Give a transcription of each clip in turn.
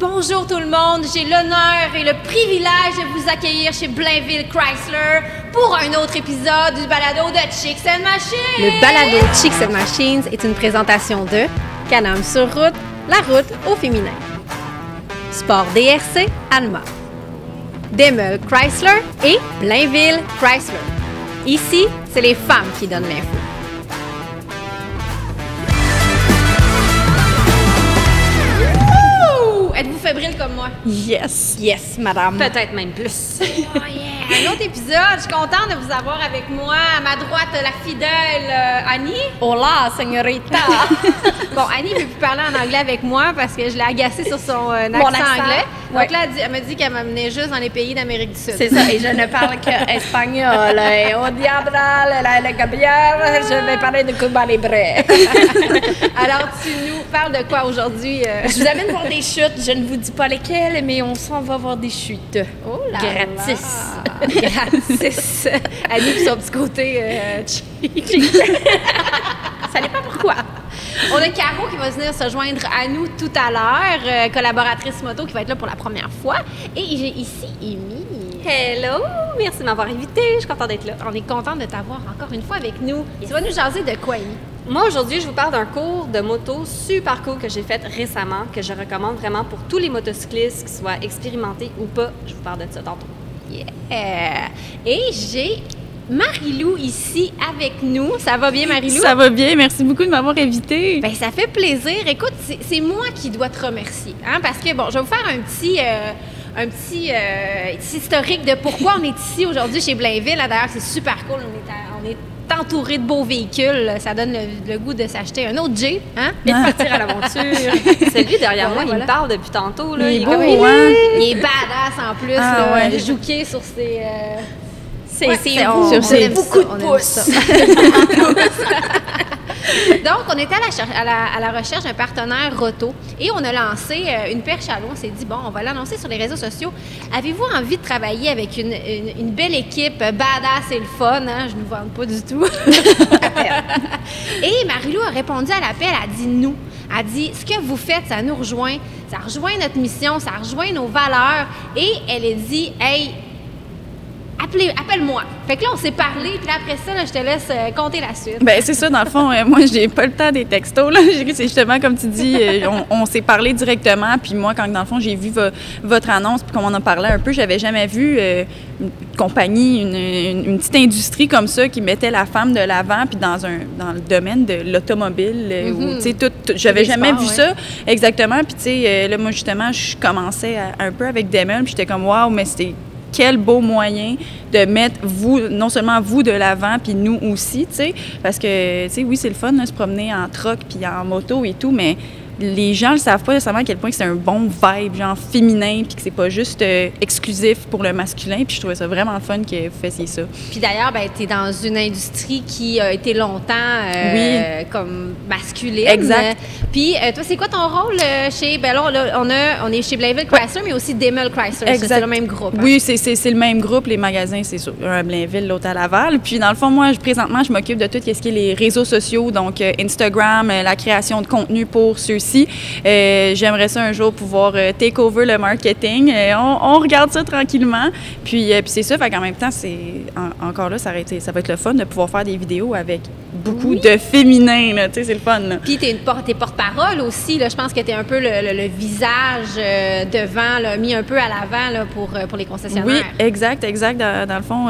Bonjour tout le monde, j'ai l'honneur et le privilège de vous accueillir chez Blainville Chrysler pour un autre épisode du balado de Chicks and Machines. Le balado Chicks and Machines est une présentation de Can-Am sur route, la route au féminin. Sport DRC Alma, Demel Chrysler et Blainville Chrysler. Ici, c'est les femmes qui donnent l'info. Êtes-vous fébrile comme moi? Yes, yes, madame. Peut-être même plus. Oh yeah! Un autre épisode, je suis contente de vous avoir avec moi. À ma droite, la fidèle Annie. Hola, señorita. Bon, Annie ne veut plus parler en anglais avec moi parce que je l'ai agacée sur son accent anglais. Ouais. Donc là, elle m'a dit qu'elle m'amenait juste dans les pays d'Amérique du Sud. C'est ça, et je ne parle que espagnol. Et au diable, la Gabrielle, je vais parler de Cuba Libre. Alors, tu nous parles de quoi aujourd'hui? Je vous amène voir des chutes. Je ne vous dis pas lesquelles, mais on s'en va voir des chutes. Oh là gratis. là. Gratis. Annie, puis son petit côté cheap. Ça dépend pourquoi. On a Caro qui va venir se joindre à nous tout à l'heure, collaboratrice moto qui va être là pour la première fois. Et j'ai ici Amy. Hello! Merci de m'avoir invitée. Je suis contente d'être là. On est contente de t'avoir encore une fois avec nous. Yes. Tu vas nous jaser de quoi, Amy? Moi, aujourd'hui, je vous parle d'un cours de moto super cool que j'ai fait récemment, que je recommande vraiment pour tous les motocyclistes, qu'ils soient expérimentés ou pas. Je vous parle de ça tantôt. Yeah! Et j'ai Marie-Lou ici avec nous. Ça va bien, Marie-Lou? Ça va bien. Merci beaucoup de m'avoir invitée. Bien, ça fait plaisir. Écoute, c'est moi qui dois te remercier. Hein? Parce que, bon, je vais vous faire un petit historique de pourquoi on est ici aujourd'hui chez Blainville. D'ailleurs, c'est super cool. On est entouré de beaux véhicules. Ça donne le goût de s'acheter un autre Jeep, hein? Et de partir à l'aventure. Celui derrière moi, il me parle depuis tantôt. Là. Il est beau, comme... hein? Il est badass en plus. Ah, là, ouais. jouqué sur ses... Sur ses beaucoup de pouces. Donc, on était à la recherche d'un partenaire roto et on a lancé une perche à l'eau. On s'est dit, bon, on va l'annoncer sur les réseaux sociaux. Avez-vous envie de travailler avec une belle équipe badass et le fun? Hein? Je ne nous vante pas du tout. Et Marie-Lou a répondu à l'appel, elle a dit nous. Elle dit, ce que vous faites, ça nous rejoint. Ça rejoint notre mission, ça rejoint nos valeurs. Et elle a dit, hey, appelle-moi. Fait que là, on s'est parlé, puis après ça, là, je te laisse compter la suite. Ben c'est ça, dans le fond, moi, j'ai pas le temps des textos, là. C'est justement, comme tu dis, on s'est parlé directement, puis moi, quand, dans le fond, j'ai vu votre annonce, puis qu'on en a parlé un peu, j'avais jamais vu une compagnie, une petite industrie comme ça qui mettait la femme de l'avant, puis dans le domaine de l'automobile, où, tu sais, j'avais jamais vu ça. Exactement, puis tu sais, là, moi, justement, je commençais un peu avec Demel, puis j'étais comme, waouh, mais c'était quel beau moyen de mettre non seulement vous de l'avant, puis nous aussi, tu sais, parce que, tu sais, oui, c'est le fun, là, se promener en truck puis en moto et tout, mais les gens ne savent pas nécessairement à quel point c'est un bon vibe, genre féminin, puis que c'est pas juste exclusif pour le masculin, puis je trouvais ça vraiment fun que vous fassiez ça. Puis d'ailleurs, ben, tu es dans une industrie qui a été longtemps comme masculine. Exact. Puis toi, c'est quoi ton rôle chez... Ben là, on est chez Blainville Chrysler, mais aussi Demel Chrysler. C'est le même groupe. Hein? Oui, c'est le même groupe. Les magasins, c'est sûr. Un à Blainville, l'autre à Laval. Puis dans le fond, moi, présentement, je m'occupe de tout ce qui est les réseaux sociaux, donc Instagram, la création de contenu pour ceux-ci. J'aimerais ça un jour pouvoir take over le marketing. On regarde ça tranquillement. Puis c'est ça, fait qu'en même temps, encore là, ça va être le fun de pouvoir faire des vidéos avec beaucoup de féminin, tu sais, c'est le fun. Là. Puis t'es porte-parole aussi, là. Je pense que t'es un peu le visage devant, là, mis un peu à l'avant là, pour les concessionnaires. Oui, exact. Dans le fond,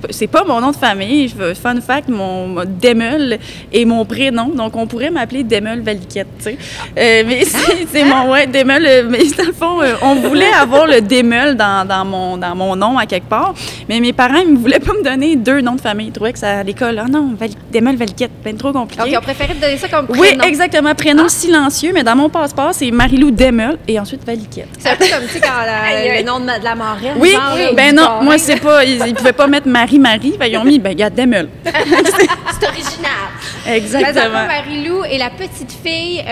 c'est pas mon nom de famille. Fun fact, mon Demel est mon prénom, donc on pourrait m'appeler Demel Valiquette, tu sais. Mais c'est mon Demel. Mais dans le fond, on voulait avoir le Demel dans mon nom à quelque part, mais mes parents ne voulaient pas me donner deux noms de famille. Ils trouvaient que ça à l'école, non, Demel Valiquette, ben trop compliqué. Donc ils ont préféré te donner ça comme prénom. Oui, exactement, prénom silencieux, mais dans mon passeport, c'est Marie-Lou Demel et ensuite Valiquette. C'est un peu comme, tu sais, quand le nom de la marraine. Oui, genre, ben non, moi, c'est pas... Ils pouvaient pas mettre Marie-Marie, ben, ils ont mis, ben, il y a Demel. C'est original. Exactement. Marie-Lou est la petite fille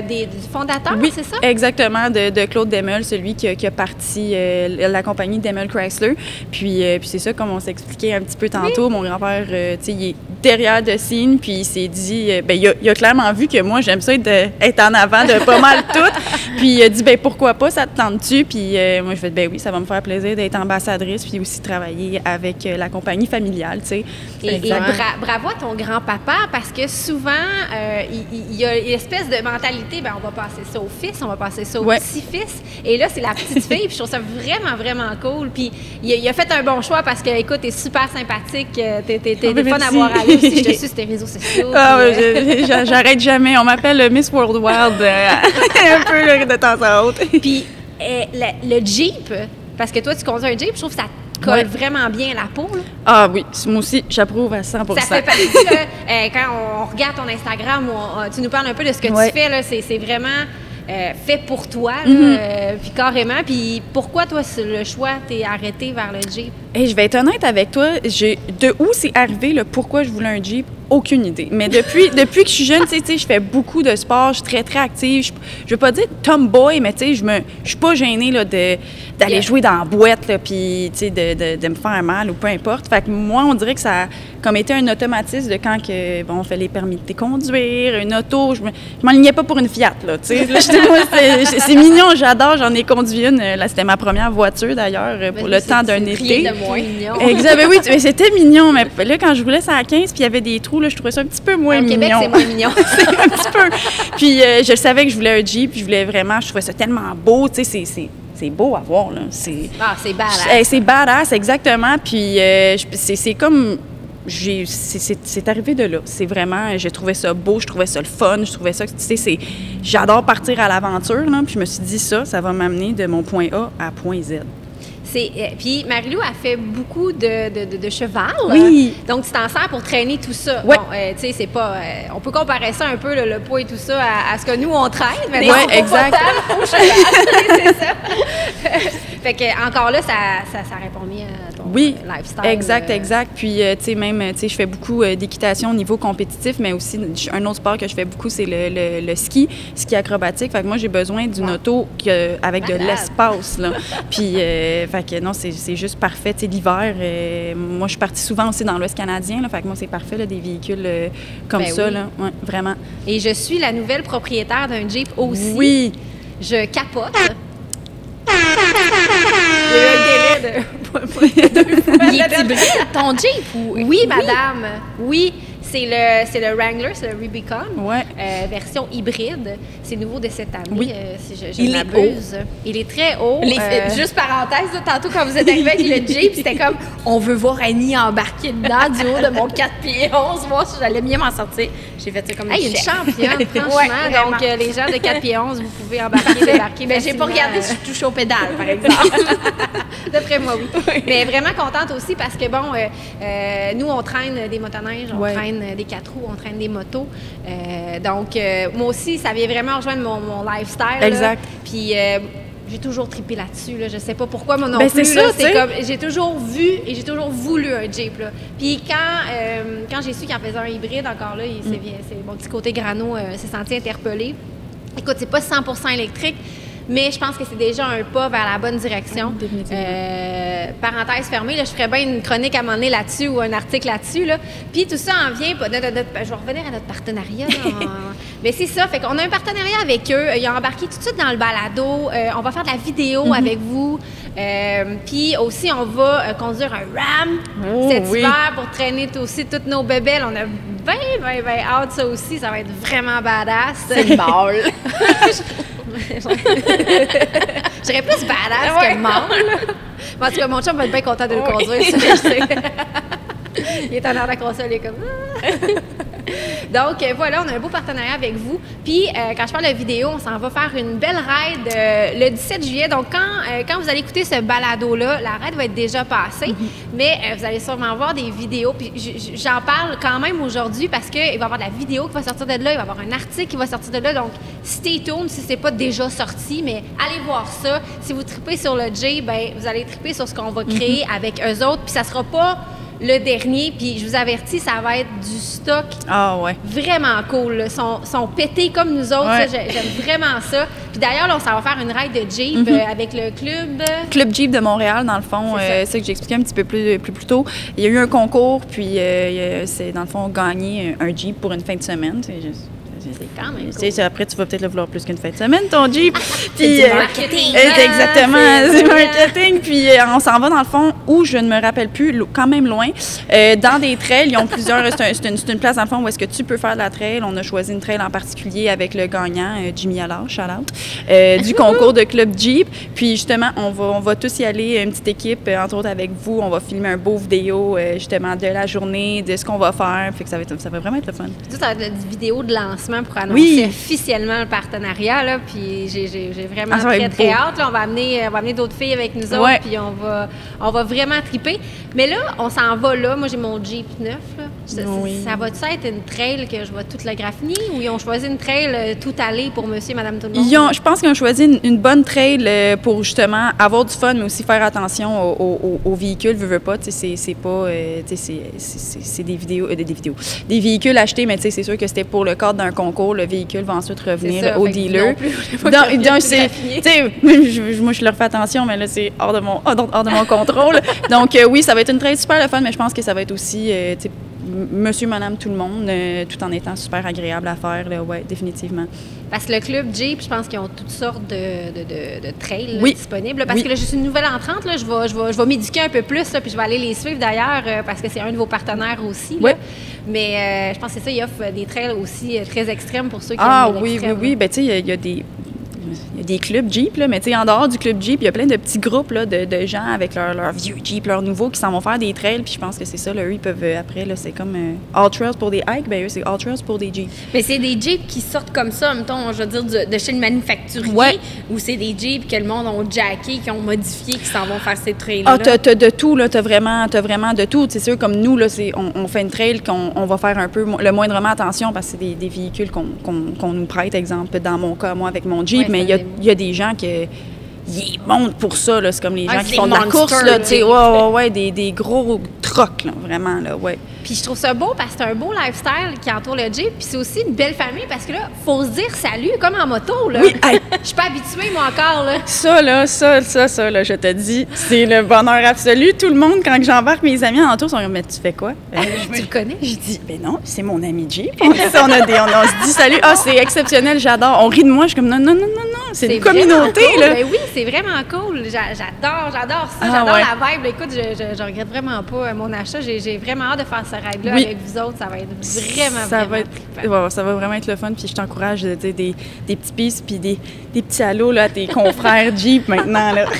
du fondateur, oui, c'est ça? Exactement, de Claude Demel, celui qui a parti la compagnie Demel Chrysler. Puis c'est ça, comme on s'expliquait un petit peu tantôt, mon grand-père, tu sais, il est derrière de scene, puis il s'est dit, il a clairement vu que moi, j'aime ça être en avant de pas mal tout. Puis il a dit, pourquoi pas, ça te tente-tu? Puis moi, je fais, oui, ça va me faire plaisir d'être ambassadrice, puis aussi travailler avec la compagnie familiale, tu sais. Et bravo à ton grand-papa, parce que souvent, il y a une espèce de mentalité, on va passer ça au fils, on va passer ça au petit-fils. Et là, c'est la petite fille, puis je trouve ça vraiment, vraiment cool. Puis il a fait un bon choix parce que, écoute, t'es super sympathique, t'es fun à voir aller aussi. Je te suis sur tes réseaux sociaux. J'arrête jamais. On m'appelle Miss World Wild un peu là, de temps à autre. Puis le Jeep, parce que toi, tu conduis un Jeep, je trouve que ça colle vraiment bien à la peau. Là. Ah oui, moi aussi, j'approuve à 100%. Ça fait partie, quand on regarde ton Instagram, tu nous parles un peu de ce que tu fais, là, c'est vraiment fait pour toi, puis carrément. Puis pourquoi, toi, le choix, t'es arrêté vers le Jeep? Hey, je vais être honnête avec toi, de où c'est arrivé, le pourquoi je voulais un Jeep, aucune idée. Mais depuis que je suis jeune, tu sais, je fais beaucoup de sport, je suis très, très active. Je veux pas dire tomboy, mais tu sais, je suis pas gênée là, d'aller jouer dans la boîte, là, puis tu sais, de me faire mal ou peu importe. Fait que moi, on dirait que ça a comme été un automatisme de quand on fait les permis de conduire, une auto, je m'enlignais pas pour une Fiat, là, tu sais. C'est mignon, j'adore, j'en ai conduit une. Là, c'était ma première voiture, d'ailleurs, pour le temps d'un été. Exact, oui, mais c'était mignon, mais là, quand je roulais ça à 15, puis il y avait des trous, là, je trouvais ça un petit peu moins mignon. Québec, c'est moins mignon. C'est un petit peu. Puis je savais que je voulais un Jeep, puis je trouvais ça tellement beau, tu sais, c'est beau à voir, là. C'est badass. C'est badass, exactement, puis c'est comme... C'est arrivé de là. C'est vraiment, j'ai trouvé ça beau, je trouvais ça le fun, je trouvais ça, tu sais, j'adore partir à l'aventure, là, puis je me suis dit ça va m'amener de mon point A à point Z. Puis Marie-Lou a fait beaucoup de cheval. Oui. Donc, tu t'en sers pour traîner tout ça. Ouais. Bon, tu sais, c'est pas... on peut comparer ça un peu, le poids et tout ça, à ce que nous, on traîne. Mais oui, exact. Au cheval, c'est ça. Fait que, encore là, ça répond bien à ton lifestyle. Exact. Puis, tu sais, même, tu sais, je fais beaucoup d'équitation au niveau compétitif, mais aussi, un autre sport que je fais beaucoup, c'est le ski acrobatique. Fait que moi, j'ai besoin d'une auto avec de l'espace, là. Puis, fait que non, c'est juste parfait. Tu sais, l'hiver, moi, je suis partie souvent aussi dans l'Ouest canadien, là. Fait que moi, c'est parfait, là, des véhicules comme ça, là. Ouais, vraiment. Et je suis la nouvelle propriétaire d'un Jeep aussi. Oui. Je capote. Il y a eu un délai de... Il est hybride, ton Jeep? Oui, madame. Oui. C'est le Wrangler, c'est le Rubicon, version hybride. C'est nouveau de cette année, si je m'abuse. Il est très haut. Juste parenthèse, là, tantôt quand vous êtes arrivé avec le Jeep, c'était comme, on veut voir Annie embarquer dedans du haut de mon 4 pieds 11, voir si j'allais bien m'en sortir. J'ai fait ça comme une championne, franchement. Donc, les gens de 4 pieds 11, vous pouvez embarquer, débarquer. Mais j'ai pas regardé si je touche aux pédales, par exemple. D'après moi, oui. Mais vraiment contente aussi parce que, bon, nous, on traîne des motoneiges, on traîne des 4 roues, on traîne des motos. Donc, moi aussi, ça vient vraiment rejoindre mon lifestyle. Exact. Puis, j'ai toujours trippé là-dessus. Là. Je sais pas pourquoi, moi non plus. C'est ça, c'est comme, j'ai toujours vu et j'ai toujours voulu un Jeep. Là. Puis, quand j'ai su qu'il en faisait un hybride, encore là, c'est mon petit côté grano s'est senti interpellé. Écoute, c'est pas 100% électrique, mais je pense que c'est déjà un pas vers la bonne direction. Parenthèse fermée, là, je ferais bien une chronique à un moment donné là-dessus ou un article là-dessus. Là. Puis tout ça en vient, je vais revenir à notre partenariat. Mais c'est ça, fait qu'on a un partenariat avec eux. Ils ont embarqué tout de suite dans le balado. On va faire de la vidéo avec vous. Puis aussi, on va conduire un Ram cet hiver pour traîner aussi toutes nos bébelles. On a bien hâte, ça aussi. Ça va être vraiment badass. C'est une balle. Je dirais plus badass que mâle. En tout cas, mon chum va être bien content de le conduire, ça, je sais. Il est en l'air de la console, il est comme... Donc, voilà, on a un beau partenariat avec vous. Puis, quand je parle de vidéo, on s'en va faire une belle raid le 17 juillet. Donc, quand vous allez écouter ce balado-là, la raid va être déjà passée. Mais vous allez sûrement voir des vidéos. Puis, j'en parle quand même aujourd'hui parce qu'il va y avoir de la vidéo qui va sortir de là. Il va y avoir un article qui va sortir de là. Donc, stay tuned si c'est pas déjà sorti. Mais allez voir ça. Si vous tripez sur le J, ben vous allez triper sur ce qu'on va créer avec eux autres. Puis, ça sera pas le dernier. Puis je vous avertis, ça va être du stock Ah ouais. vraiment cool. Là. Sont pétés comme nous autres. Ouais. Ça, j'aime vraiment ça. Puis d'ailleurs, là, on s'en va faire une ride de Jeep avec le club. Club Jeep de Montréal, dans le fond, C'est ça. c'est ça que j'ai expliqué un petit peu plus tôt. Il y a eu un concours, puis c'est dans le fond gagné un Jeep pour une fin de semaine. C'est quand même cool. Tu sais, après, tu vas peut-être le vouloir plus qu'une fin de semaine, ton Jeep. Puis, du marketing. Exactement, C'est c'est vrai. marketing. Puis, on s'en va dans le fond où je ne me rappelle plus, quand même loin. Dans des trails, ils ont plusieurs. C'est une place, dans le fond, où est-ce que tu peux faire de la trail. On a choisi une trail en particulier avec le gagnant, Jimmy Allard, shout-out, du concours de Club Jeep. Puis, justement, on va tous y aller, une petite équipe, entre autres avec vous. On va filmer un beau vidéo, justement, de la journée, de ce qu'on va faire. Fait que ça va vraiment être le fun. Ça va être une vidéo de lancement pour annoncer Oui. officiellement le partenariat. Là, puis j'ai vraiment Ça va très, être très beau. hâte. Là, on va amener d'autres filles avec nous autres. Ouais. Puis on va vraiment triper. Mais là, on s'en va là. Moi, j'ai mon Jeep neuf. Là. Oui. Ça va-tu être une trail que je vais toute la graffiner ou ils ont choisi une trail tout allée pour monsieur et madame tout le monde? Je pense qu'ils ont choisi une bonne trail pour justement avoir du fun, mais aussi faire attention aux véhicules. Veux pas, tu sais, c'est pas, tu sais, c'est des véhicules achetés, mais tu sais, c'est sûr que c'était pour le cadre d'un concours. Le véhicule va ensuite revenir ça, au fait que dealer. non plus, je sais pas Donc, c'est, tu sais, moi je leur fais attention, mais là c'est hors de mon contrôle. Donc oui, ça va être une trail super le fun, mais je pense que ça va être aussi, tu sais, monsieur, madame, tout le monde, tout en étant super agréable à faire, là, ouais, définitivement. Parce que le club Jeep, je pense qu'ils ont toutes sortes de trails là, Oui. disponibles. Là, parce Oui. que là, je suis une nouvelle entrante. Là, je vais m'éduquer un peu plus, là, puis je vais aller les suivre d'ailleurs, parce que c'est un de vos partenaires aussi. Oui. Là. Mais je pense que c'est ça, ils offrent des trails aussi très extrêmes pour ceux qui Ah aiment oui, l'extrême. oui. Ben, tu sais, il y a des clubs Jeep, là, mais tu sais, en dehors du club Jeep, il y a plein de petits groupes là, de gens avec leur vieux Jeep, leurs nouveaux, qui s'en vont faire des trails. Puis je pense que c'est ça, là, eux, ils peuvent, après, là, c'est comme All Trails pour des hikes, ben eux, c'est All Trails pour des Jeeps. Mais c'est des Jeeps qui sortent comme ça, mettons, je veux dire, de chez le manufacturier, Ouais. ou c'est des Jeeps que le monde ont jacké, qui ont modifié, qui s'en vont faire ces trails-là. Ah, t'as de tout, là, t'as vraiment de tout. C'est sûr, comme nous, là, on fait une trail qu'on va faire un peu, le moindrement attention, parce que c'est des véhicules qu'on nous prête, exemple, dans mon cas, moi, avec mon Jeep, Ouais, mais ça il y a des gens ils montent pour ça, là. C'est comme les gens qui c'est font de la monster, course, là, tu sais, Jeep. ouais, des gros trucks, là, vraiment, là, ouais. Puis je trouve ça beau parce que c'est un beau lifestyle qui entoure le Jeep. Puis c'est aussi une belle famille parce que là, faut se dire salut comme en moto. Là. Oui, hey. Je suis pas habituée, moi, encore. Là. Ça, là, je te dis, c'est le bonheur absolu. Tout le monde, quand j'embarque mes amis en tour, ils sont comme, mais tu fais quoi? Tu le connais? Je dis, ben non, c'est mon ami Jeep. On se dit salut. Ah, c'est exceptionnel, j'adore. On rit de moi, je suis comme, non, c'est une communauté, vraiment cool. là. Ben oui, c'est vraiment cool. J'adore ça. Ah, j'adore ouais. la vibe. Écoute, je regrette vraiment pas mon achat. J'ai vraiment hâte de faire ce ride-là Oui. avec vous autres. Ça va être vraiment, ça vraiment va être, trippant. ouais, ça va vraiment être le fun. Puis je t'encourage de dire des petits pistes puis des petits allos là, à tes confrères Jeep maintenant. Là. Là,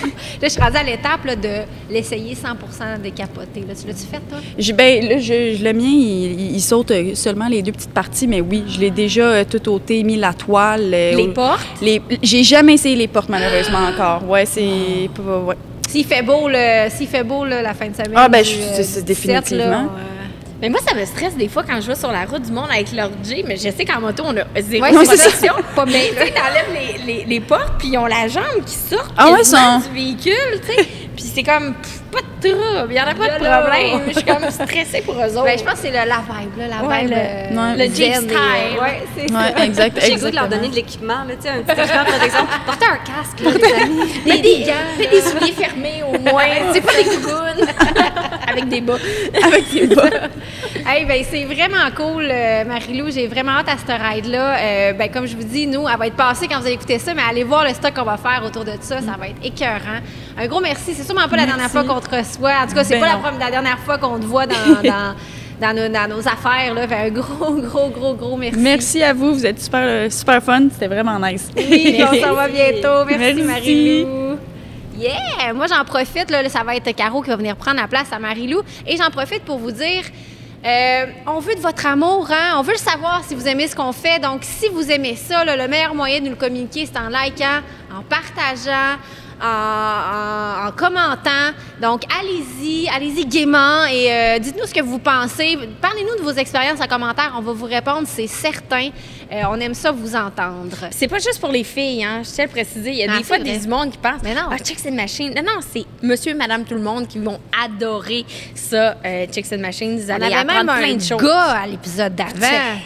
je suis rendue à l'étape là, de l'essayer 100% décapoté. Là. Tu l'as-tu fait, toi? Le mien, il saute seulement les deux petites parties, mais oui, je l'ai déjà tout ôté, mis la toile. Les portes? J'ai jamais essayé les portes, malheureusement, encore. Ouais, c'est... Ouais. S'il fait beau, la fin de semaine. Ah, ben, du, c'est 17, définitivement. là, Mais moi, ça me stresse des fois quand je vais sur la route du monde avec leur Jeep, mais je sais qu'en moto, on a zéro Ouais, c'est protection. Pas mais tu sais, t'enlèves les portes, puis ils ont la jambe qui sort Ah ouais, quasiment ça- du véhicule, tu sais. Puis c'est comme, pas de trouble, il y en a pas de Là, là. problème. Je suis comme stressée pour eux autres. Ben, je pense que c'est la vibe, là, la Ouais, vibe. le zen Jeep et, style. ouais, c'est ça. Ouais, exact. J'ai le goût de leur exactement. donner de l'équipement, là, tu sais, un petit équipement de protection. Portez un casque, là, les amis. Mets des gants. Fais des souliers fermés au moins, c'est pas des gougounes. Avec des bas. Avec tes bas. Hey, ben, c'est vraiment cool, Marie-Lou. J'ai vraiment hâte à cette ride-là. Ben, comme je vous dis, nous, elle va être passée quand vous allez écouter ça, mais allez voir le stock qu'on va faire autour de ça. Ça va être écœurant. Un gros merci. C'est sûrement pas la dernière fois qu'on te reçoit. En tout cas, c'est Ben pas non. la dernière fois qu'on te voit dans nos affaires. Là. Fait un gros merci. Merci à vous, vous êtes super fun. C'était vraiment nice. Oui, on s'en va bientôt. Merci. Merci. Marie-Lou. Yeah! Moi, j'en profite. Là, ça va être Caro qui va venir prendre la place à Marie-Lou. Et j'en profite pour vous dire, on veut de votre amour, hein? On veut le savoir si vous aimez ce qu'on fait. Donc, si vous aimez ça, là, le meilleur moyen de nous le communiquer, c'est en likant, en partageant, en commentant. Donc, allez-y gaiement et dites-nous ce que vous pensez. Parlez-nous de vos expériences en commentaire. On va vous répondre, c'est certain. On aime ça vous entendre. C'est pas juste pour les filles, hein. Je tiens à le préciser. Il y a des fois des monde qui pensent, mais non. Chicks and Machines. Non, c'est monsieur et madame tout le monde qui vont adorer ça, Chicks and Machines. Vous allez apprendre plein de choses. On avait même un gars à l'épisode d'avant.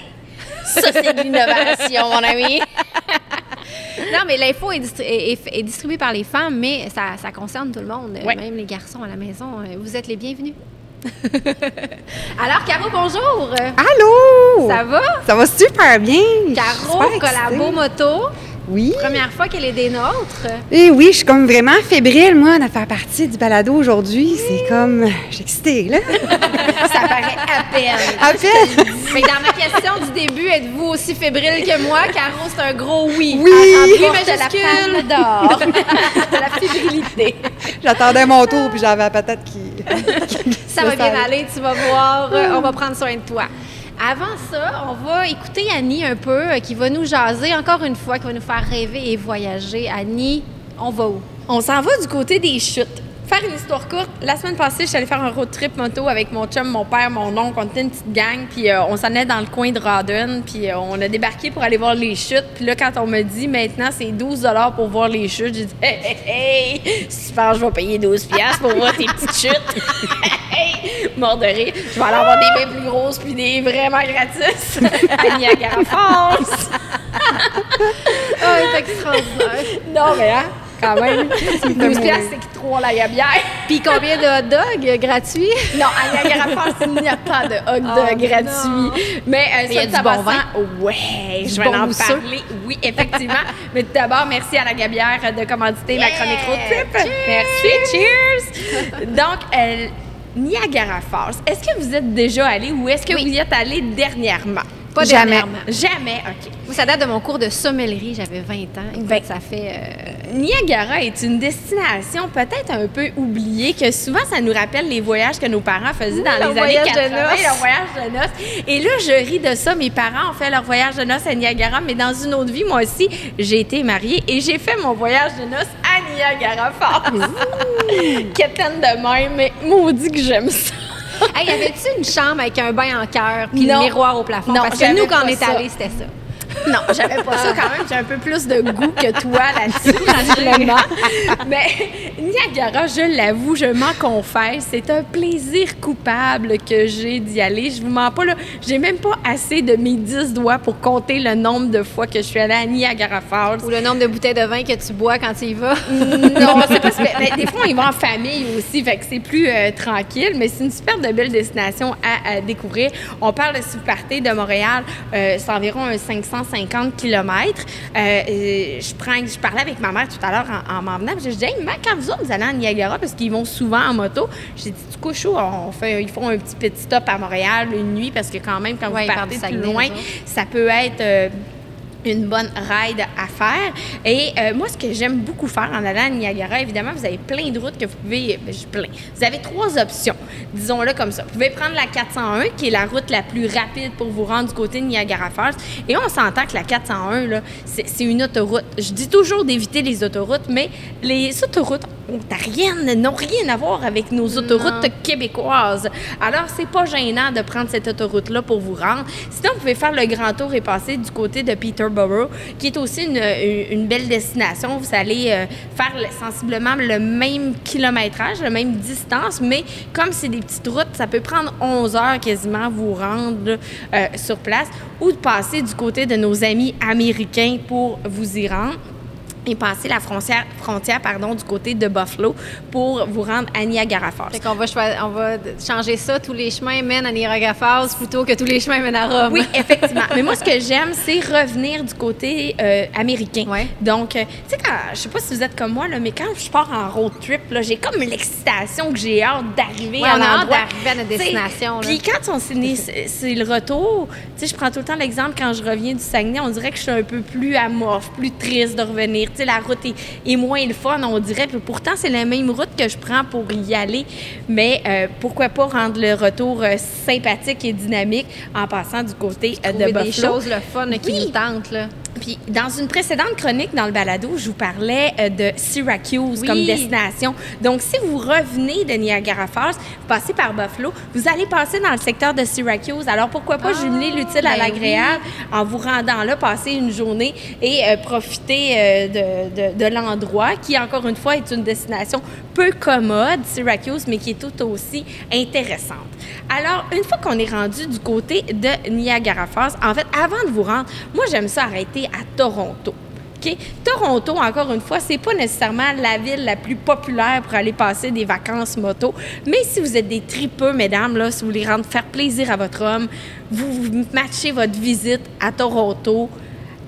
Ça, c'est de l'innovation, mon ami. Non, mais l'info est distribuée par les femmes, mais ça concerne tout le monde, même les garçons à la maison. Vous êtes les bienvenus. Alors, Caro, bonjour! Allô! Ça va? Ça va super bien! Caro, collabo moto. Oui. Première fois qu'elle est des nôtres. Et oui, je suis comme vraiment fébrile, moi, de faire partie du balado aujourd'hui. C'est comme... Je suis excitée, là. Ça paraît à peine. À peine? Mais dans ma question du début, êtes-vous aussi fébrile que moi? Caro, c'est un gros oui. Oui! En majuscule. La palme d'or. De la fébrilité. J'attendais mon tour, puis j'avais la patate qui... Ça va bien aller, tu vas voir. On va prendre soin de toi. Avant ça, on va écouter Annie un peu, qui va nous jaser encore une fois, qui va nous faire rêver et voyager. Annie, on va où? On s'en va du côté des chutes. Faire une histoire courte, la semaine passée, je suis allée faire un road trip moto avec mon chum, mon père, mon oncle. On était une petite gang, puis on s'en allait dans le coin de Rawdon, puis on a débarqué pour aller voir les chutes. Puis là, quand on me dit maintenant c'est 12 $ pour voir les chutes, j'ai dit hey, si tu penses que je vais payer 12$ pour voir tes petites chutes, mort de rire. Je vais aller avoir des bains plus grosses puis des vraiment gratis à Niagara Falls. Oh, c'est extraordinaire. Non, mais hein? Quand même. 12$, c'est 3 la bière. Puis combien de hot dogs gratuits? Non, à Niagara Falls, il n'y a pas de hot dog gratuit. Mais il y a du bon vin. Ouais, je vais en parler. Oui, effectivement. Mais tout d'abord, merci à la Gabière de commanditer ma chronique road trip. Merci, cheers! Donc, Niagara Falls, est-ce que vous êtes déjà allé ou est-ce que vous y êtes allé dernièrement? Pas dernièrement. Jamais, OK. Moi, ça date de mon cours de sommellerie. J'avais 20 ans. Écoute, ça fait... Niagara est une destination peut-être un peu oubliée, que souvent, ça nous rappelle les voyages que nos parents faisaient dans les années 80, le voyage de noces. Et là, je ris de ça. Mes parents ont fait leur voyage de noces à Niagara, mais dans une autre vie, moi aussi, j'ai été mariée et j'ai fait mon voyage de noces à Niagara Falls. Quétaine de même, mais maudit que j'aime ça. Hey, y avait-tu une chambre avec un bain en cœur puis le miroir au plafond? Non, parce que nous, quand on est allés, c'était ça. Non, j'avais pas ça quand même. J'ai un peu plus de goût que toi là-dessus, naturellement. Mais Niagara, je l'avoue, je m'en confesse, c'est un plaisir coupable que j'ai d'y aller. Je vous mens pas, là. J'ai même pas assez de mes 10 doigts pour compter le nombre de fois que je suis allée à Niagara Falls. Ou le nombre de bouteilles de vin que tu bois quand tu y vas. Non, c'est pas... Mais des fois, on y va en famille aussi, fait que c'est plus tranquille. Mais c'est une super de belle destination à découvrir. On parle de si vous partez de Montréal, c'est environ un 550 km. Je parlais avec ma mère tout à l'heure en m'en venant. Je dis, hey, maman, quand vous allez à Niagara, parce qu'ils vont souvent en moto, j'ai dit, du coup, chaud, ils font un petit stop à Montréal une nuit, parce que quand même, quand vous partez plus loin, ça peut être... une bonne ride à faire. Et moi, ce que j'aime beaucoup faire en allant à Niagara, évidemment, vous avez plein de routes que vous pouvez... Vous avez 3 options, disons-le comme ça. Vous pouvez prendre la 401, qui est la route la plus rapide pour vous rendre du côté de Niagara Falls. Et on s'entend que la 401, là, c'est une autoroute. Je dis toujours d'éviter les autoroutes, mais les autoroutes n'ont rien à voir avec nos autoroutes québécoises. Alors, c'est pas gênant de prendre cette autoroute-là pour vous rendre. Sinon, vous pouvez faire le grand tour et passer du côté de Peterborough, qui est aussi une belle destination. Vous allez faire sensiblement le même kilométrage, la même distance, mais comme c'est des petites routes, ça peut prendre 11 heures quasiment vous rendre sur place, ou de passer du côté de nos amis américains pour vous y rendre. Et passer la frontière du côté de Buffalo pour vous rendre à Niagara Falls. Fait qu'on va changer ça, tous les chemins mènent à Niagara Falls plutôt que tous les chemins mènent à Rome. Oui, effectivement. Mais moi, ce que j'aime, c'est revenir du côté américain. Ouais. Donc, tu sais, je sais pas si vous êtes comme moi, là, mais quand je pars en road trip, là, j'ai comme l'excitation que j'ai hâte d'arriver à l'endroit. D'arriver à notre destination. Puis quand c'est le retour, tu sais, je prends tout le temps l'exemple quand je reviens du Saguenay, on dirait que je suis un peu plus amorphe, plus triste de revenir. Tu sais, la route est moins le fun, on dirait. Puis pourtant, c'est la même route que je prends pour y aller. Mais pourquoi pas rendre le retour sympathique et dynamique en passant du côté de Buffalo. Des choses le fun qui nous tentent, là. Puis, dans une précédente chronique dans le balado, je vous parlais de Syracuse comme destination. Donc, si vous revenez de Niagara Falls, vous passez par Buffalo, vous allez passer dans le secteur de Syracuse. Alors, pourquoi pas jumeler l'utile à l'agréable en vous rendant là, passer une journée et profiter de l'endroit qui, encore une fois, est une destination peu commode, Syracuse, mais qui est tout aussi intéressante. Alors, une fois qu'on est rendu du côté de Niagara Falls, en fait, avant de vous rendre, moi, j'aime ça arrêter à Toronto. OK? Toronto, encore une fois, c'est pas nécessairement la ville la plus populaire pour aller passer des vacances moto, mais si vous êtes des tripeux, mesdames, là, si vous voulez faire plaisir à votre homme, vous matchez votre visite à Toronto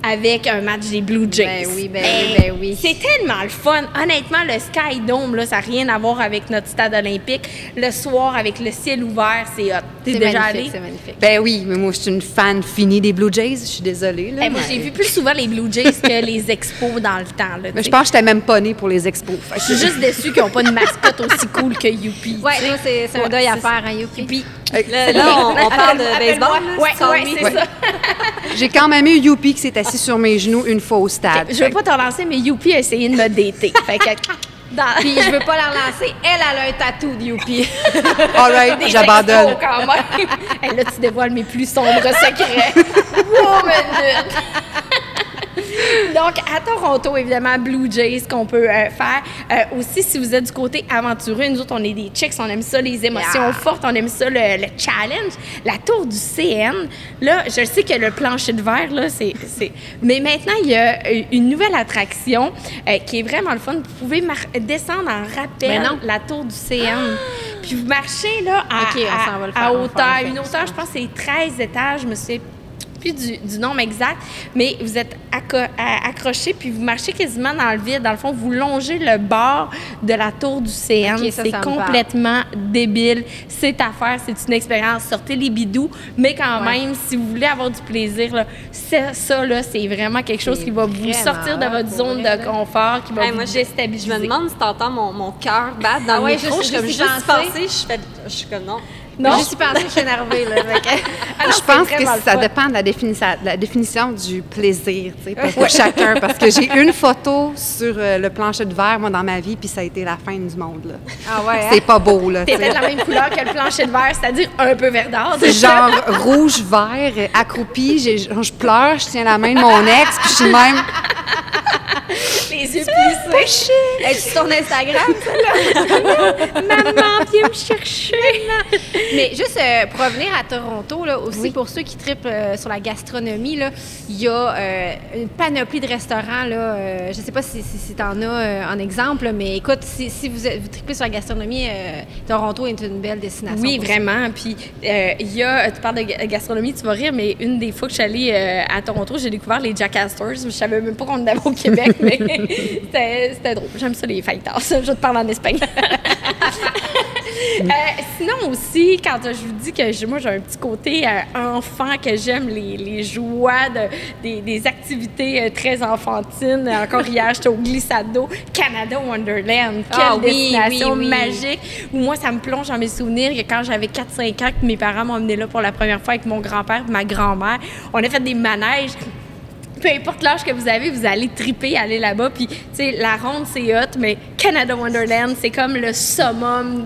avec un match des Blue Jays. Ben oui. C'est tellement le fun. Honnêtement, le Sky Dome, là, ça n'a rien à voir avec notre stade olympique. Le soir, avec le ciel ouvert, c'est hot. T'es déjà allé? C'est magnifique. Ben oui, mais moi, je suis une fan finie des Blue Jays. Je suis désolée. Là, Moi, j'ai vu plus souvent les Blue Jays que les expos dans le temps. Là, mais je pense que je n'étais même pas née pour les expos. Je suis juste déçue qu'ils n'ont pas une mascotte aussi cool que Youpi. Ouais, là, c'est un deuil à faire, hein, Youpi. Là, on parle de baseball. Oui, c'est ça. J'ai quand même eu Youpi qui s'est assis sur mes genoux une fois au stade. Je veux pas te relancer, mais Youpi a essayé de me dater. Fait que... Puis je veux pas la relancer. Elle a un tatou de Youpi. All right, j'abandonne. Quand même. Hey, là, tu dévoiles mes plus sombres secrets. Wow, minute. Donc, à Toronto, évidemment, Blue Jays qu'on peut faire. Aussi, si vous êtes du côté aventureux, nous autres, on est des chicks, on aime ça, les émotions fortes, on aime ça, le challenge. La tour du CN, là, je sais que le plancher de verre, là, c'est... Mais maintenant, il y a une nouvelle attraction qui est vraiment le fun. Vous pouvez descendre en rappel la tour du CN. Puis vous marchez, là, à hauteur. Une hauteur, je pense, c'est 13 étages, je me souviens plus du nombre exact, mais vous êtes accroché puis vous marchez quasiment dans le vide. Dans le fond, vous longez le bord de la tour du CN. Okay, c'est complètement débile. C'est à faire, c'est une expérience. Sortez les bidous, mais quand même, si vous voulez avoir du plaisir, là, ça, là, c'est vraiment quelque chose qui va vous sortir de votre zone de confort, qui va vous déstabiliser. Je me demande si t'entends mon cœur battre dans le micro. Je suis comme juste pensée, je suis comme non. Non, je suis pensée, je suis énervée. Là, je pense que ça dépend de la définition du plaisir, tu sais, pour chacun. Parce que j'ai une photo sur le plancher de verre, moi, dans ma vie, puis ça a été la fin du monde, là. Ah ouais? C'est pas beau, là. T'étais de la même couleur que le plancher de verre, c'est-à-dire un peu verdâtre. C'est genre rouge-vert, accroupi, je pleure, je tiens la main de mon ex, puis je suis même... Les yeux plissés. Es-tu sur ton Instagram, ça, là? Maman, viens me chercher. Mais juste pour revenir à Toronto, là, aussi, pour ceux qui trippent sur la gastronomie, là, il y a une panoplie de restaurants. Là, je ne sais pas si tu en as en exemple, là, mais écoute, si vous trippez sur la gastronomie, Toronto est une belle destination. Oui, vraiment. Puis, il y a, tu parles de gastronomie, tu vas rire, mais une des fois que je suis allée à Toronto, j'ai découvert les Jack Astors. Je savais même pas qu'on en avait au Québec, mais c'était drôle. J'aime ça, les fajitas. Je te parle en Espagne. Sinon aussi, quand je vous dis que moi, j'ai un petit côté enfant, que j'aime les joies, des activités très enfantines. Encore hier, j'étais au glissade-d'eau. Canada Wonderland. Quelle destination magique. Où moi, ça me plonge dans mes souvenirs que quand j'avais 4-5 ans, que mes parents m'ont emmenée là pour la première fois avec mon grand-père et ma grand-mère. On a fait des manèges. Peu importe l'âge que vous avez, vous allez triper, aller là-bas. Puis, tu sais, la ronde, c'est hot, mais Canada Wonderland, c'est comme le summum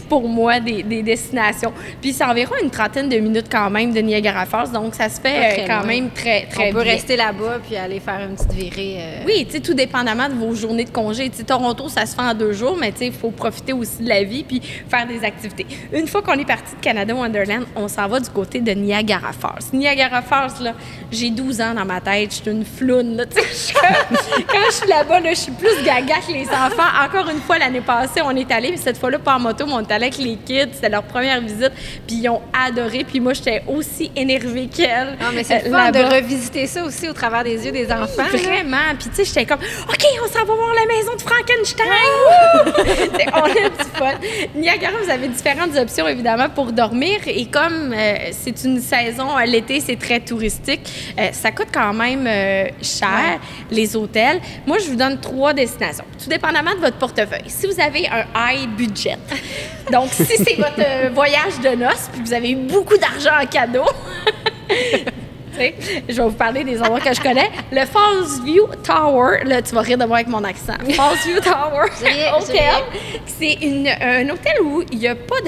pour moi des destinations. Puis, c'est environ une trentaine de minutes quand même de Niagara Falls, donc ça se fait quand même très bien. On peut rester là-bas puis aller faire une petite virée. Oui, tu sais, tout dépendamment de vos journées de congé. Tu sais, Toronto, ça se fait en 2 jours, mais tu sais, il faut profiter aussi de la vie puis faire des activités. Une fois qu'on est parti de Canada Wonderland, on s'en va du côté de Niagara Falls. Niagara Falls, là, j'ai 12 ans dans ma tête. Je suis une floune, là, tu sais. Quand je suis là-bas, là, je suis plus gaga que les enfants. Encore une fois, l'année passée, on est allés, cette fois-là, pas en moto, mais on est allé avec les kids. C'était leur première visite, puis ils ont adoré. Puis moi, j'étais aussi énervée qu'elle. Non, mais c'est le fun de revisiter ça aussi au travers des yeux des enfants. Vraiment. Puis, tu sais, j'étais comme, OK, on s'en va voir la maison de Frankenstein. On a du fun. Niagara, vous avez différentes options, évidemment, pour dormir. Et comme c'est une saison, l'été, c'est très touristique, ça coûte quand même cher, les hôtels. Moi, je vous donne 3 destinations, tout dépendamment de votre portefeuille. Si vous avez un high budget, donc si c'est votre voyage de noces, puis vous avez eu beaucoup d'argent en cadeau, sais, je vais vous parler des endroits que je connais. Le Fallsview Tower, là, tu vas rire de moi avec mon accent. Fallsview Tower Hotel, c'est un hôtel où il n'y a pas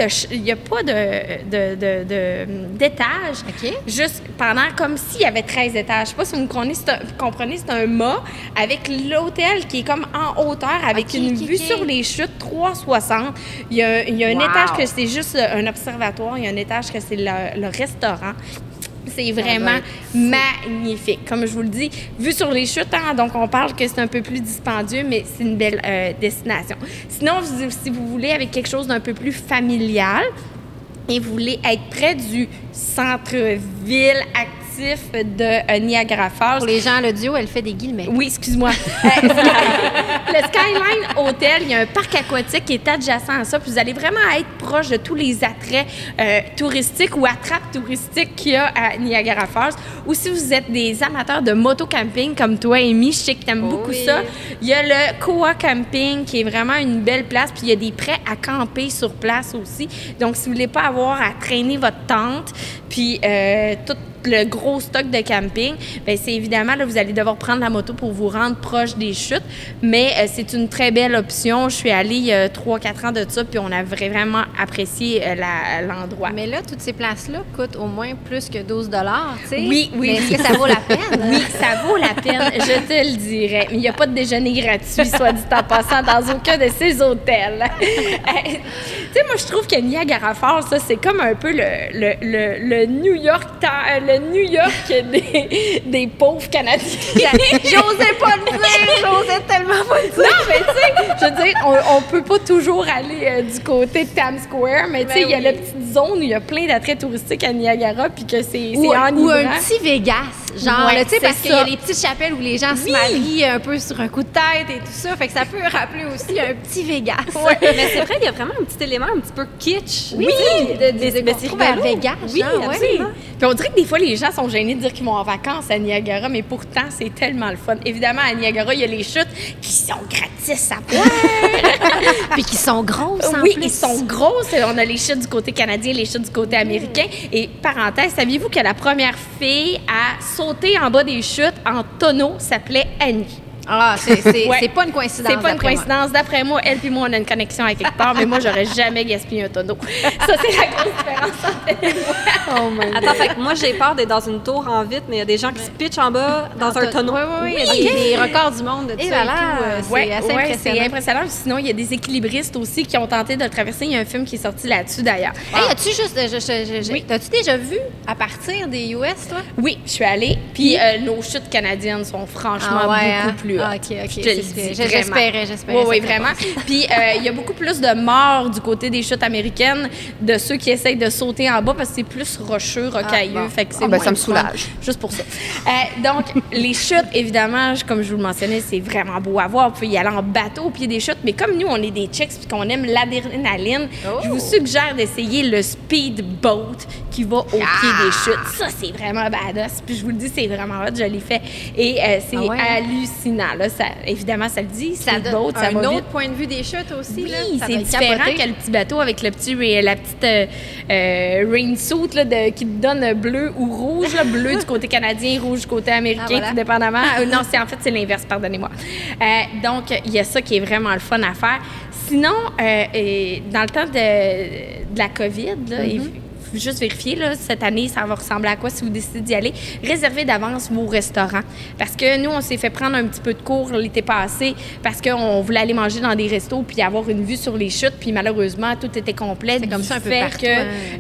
d'étage. OK. Juste pendant, comme s'il y avait 13 étages. Je sais pas si vous comprenez, c'est un mât avec l'hôtel qui est comme en hauteur, avec une vue sur les chutes 360. Il y a un étage que c'est juste un observatoire, il y a un étage que c'est le restaurant. C'est vraiment magnifique. Comme je vous le dis, vue sur les chutes, hein, donc on parle que c'est un peu plus dispendieux, mais c'est une belle destination. Sinon, si vous voulez avec quelque chose d'un peu plus familial et vous voulez être près du centre-ville actif de Niagara Falls. Pour les gens, le duo, elle fait des guillemets. Oui, excuse-moi. Le Skyline Hotel, il y a un parc aquatique qui est adjacent à ça, puis vous allez vraiment être proche de tous les attraits touristiques ou attrapes touristiques qu'il y a à Niagara Falls. Ou si vous êtes des amateurs de moto-camping comme toi, Amy, je sais que tu aimes beaucoup ça. Il y a le Koa Camping qui est vraiment une belle place, puis il y a des prêts à camper sur place aussi. Donc, si vous voulez pas avoir à traîner votre tente, puis tout le gros stock de camping, bien, c'est évidemment, là, vous allez devoir prendre la moto pour vous rendre proche des chutes, mais c'est une très belle option. Je suis allée il y a 3-4 ans de ça, puis on a vraiment apprécié l'endroit. Mais là, toutes ces places-là coûtent au moins plus que 12 $, tu sais. Oui. Mais est-ce que ça vaut la peine? Oui, ça vaut la peine, je te le dirais. Mais il n'y a pas de déjeuner gratuit, soit dit en passant, dans aucun de ces hôtels. Tu sais, moi, je trouve que Niagara Falls, ça, c'est comme un peu le New York des pauvres Canadiens. J'osais pas le dire, j'osais tellement pas le dire. Non, mais tu sais, je veux dire, on peut pas toujours aller du côté de Times Square, mais tu sais, il y a la petite zone où il y a plein d'attraits touristiques à Niagara, puis que c'est enivrant. Ou un petit Vegas, genre, tu sais, parce qu'il y a les petites chapelles où les gens se marient un peu sur un coup de tête et tout ça, fait que ça peut rappeler aussi un petit Vegas. Mais c'est vrai, il y a vraiment un petit élément un petit peu kitsch. Oui, c'est trouve à Vegas, oui, genre, absolument. Puis on dirait que des fois, les gens sont gênés de dire qu'ils vont en vacances à Niagara, mais pourtant, c'est tellement le fun. Évidemment, à Niagara, il y a les chutes qui sont gratis à voir. Puis qui sont grosses, en oui, plus. ils sont grosses. On a les chutes du côté canadien, les chutes du côté américain. Et parenthèse, saviez-vous que la première fille à sauter en bas des chutes en tonneau s'appelait Annie? Ah, c'est pas une coïncidence. C'est pas une coïncidence. D'après moi, elle puis moi, on a une connexion à quelque part, mais moi, j'aurais jamais gaspillé un tonneau. Ça, c'est la grosse différence entre elle et moi. Oh my God. Attends, fait que moi, j'ai peur d'être dans une tour en vitre, mais il y a des gens qui se pitchent en bas dans un tonneau. Oui, il y a des records du monde de ça et tout. C'est assez impressionnant. C'est impressionnant. Sinon, il y a des équilibristes aussi qui ont tenté de le traverser. Il y a un film qui est sorti là-dessus, d'ailleurs. Hey, as-tu juste... T'as-tu déjà vu à partir des US, toi? Oui, je suis allée. Puis nos chutes canadiennes sont franchement beaucoup plus hautes. OK. J'espérais. Oui, vraiment. Puis il y a beaucoup plus de morts du côté des chutes américaines de ceux qui essayent de sauter en bas parce que c'est plus rocheux, rocailleux. Fait que c'est ça me soulage. Juste pour ça. Donc, les chutes, évidemment, comme je vous le mentionnais, c'est vraiment beau à voir. Vous pouvez y aller en bateau au pied des chutes. Mais comme nous, on est des chicks et qu'on aime l'adrénaline, je vous suggère d'essayer le speedboat qui va au pied des chutes. Ça, c'est vraiment badass. Puis je vous le dis, c'est vraiment hot. Je l'ai fait. Et c'est hallucinant. Là, évidemment, ça le dit. Ça donne un autre point de vue des chutes aussi. Oui, c'est différent que le petit bateau avec la petite rain suit qui te donne bleu ou rouge. Là, bleu du côté canadien, rouge du côté américain, tout dépendamment. Non, c'est l'inverse, pardonnez-moi. Donc, il y a ça qui est vraiment le fun à faire. Sinon, dans le temps de la COVID, là, juste vérifier, là, cette année, ça va ressembler à quoi si vous décidez d'y aller. Réservez d'avance vos restaurants. Parce que nous, on s'est fait prendre un petit peu de cours l'été passé parce qu'on voulait aller manger dans des restos puis avoir une vue sur les chutes. Puis malheureusement, tout était complet. C'est comme ça un peu partout.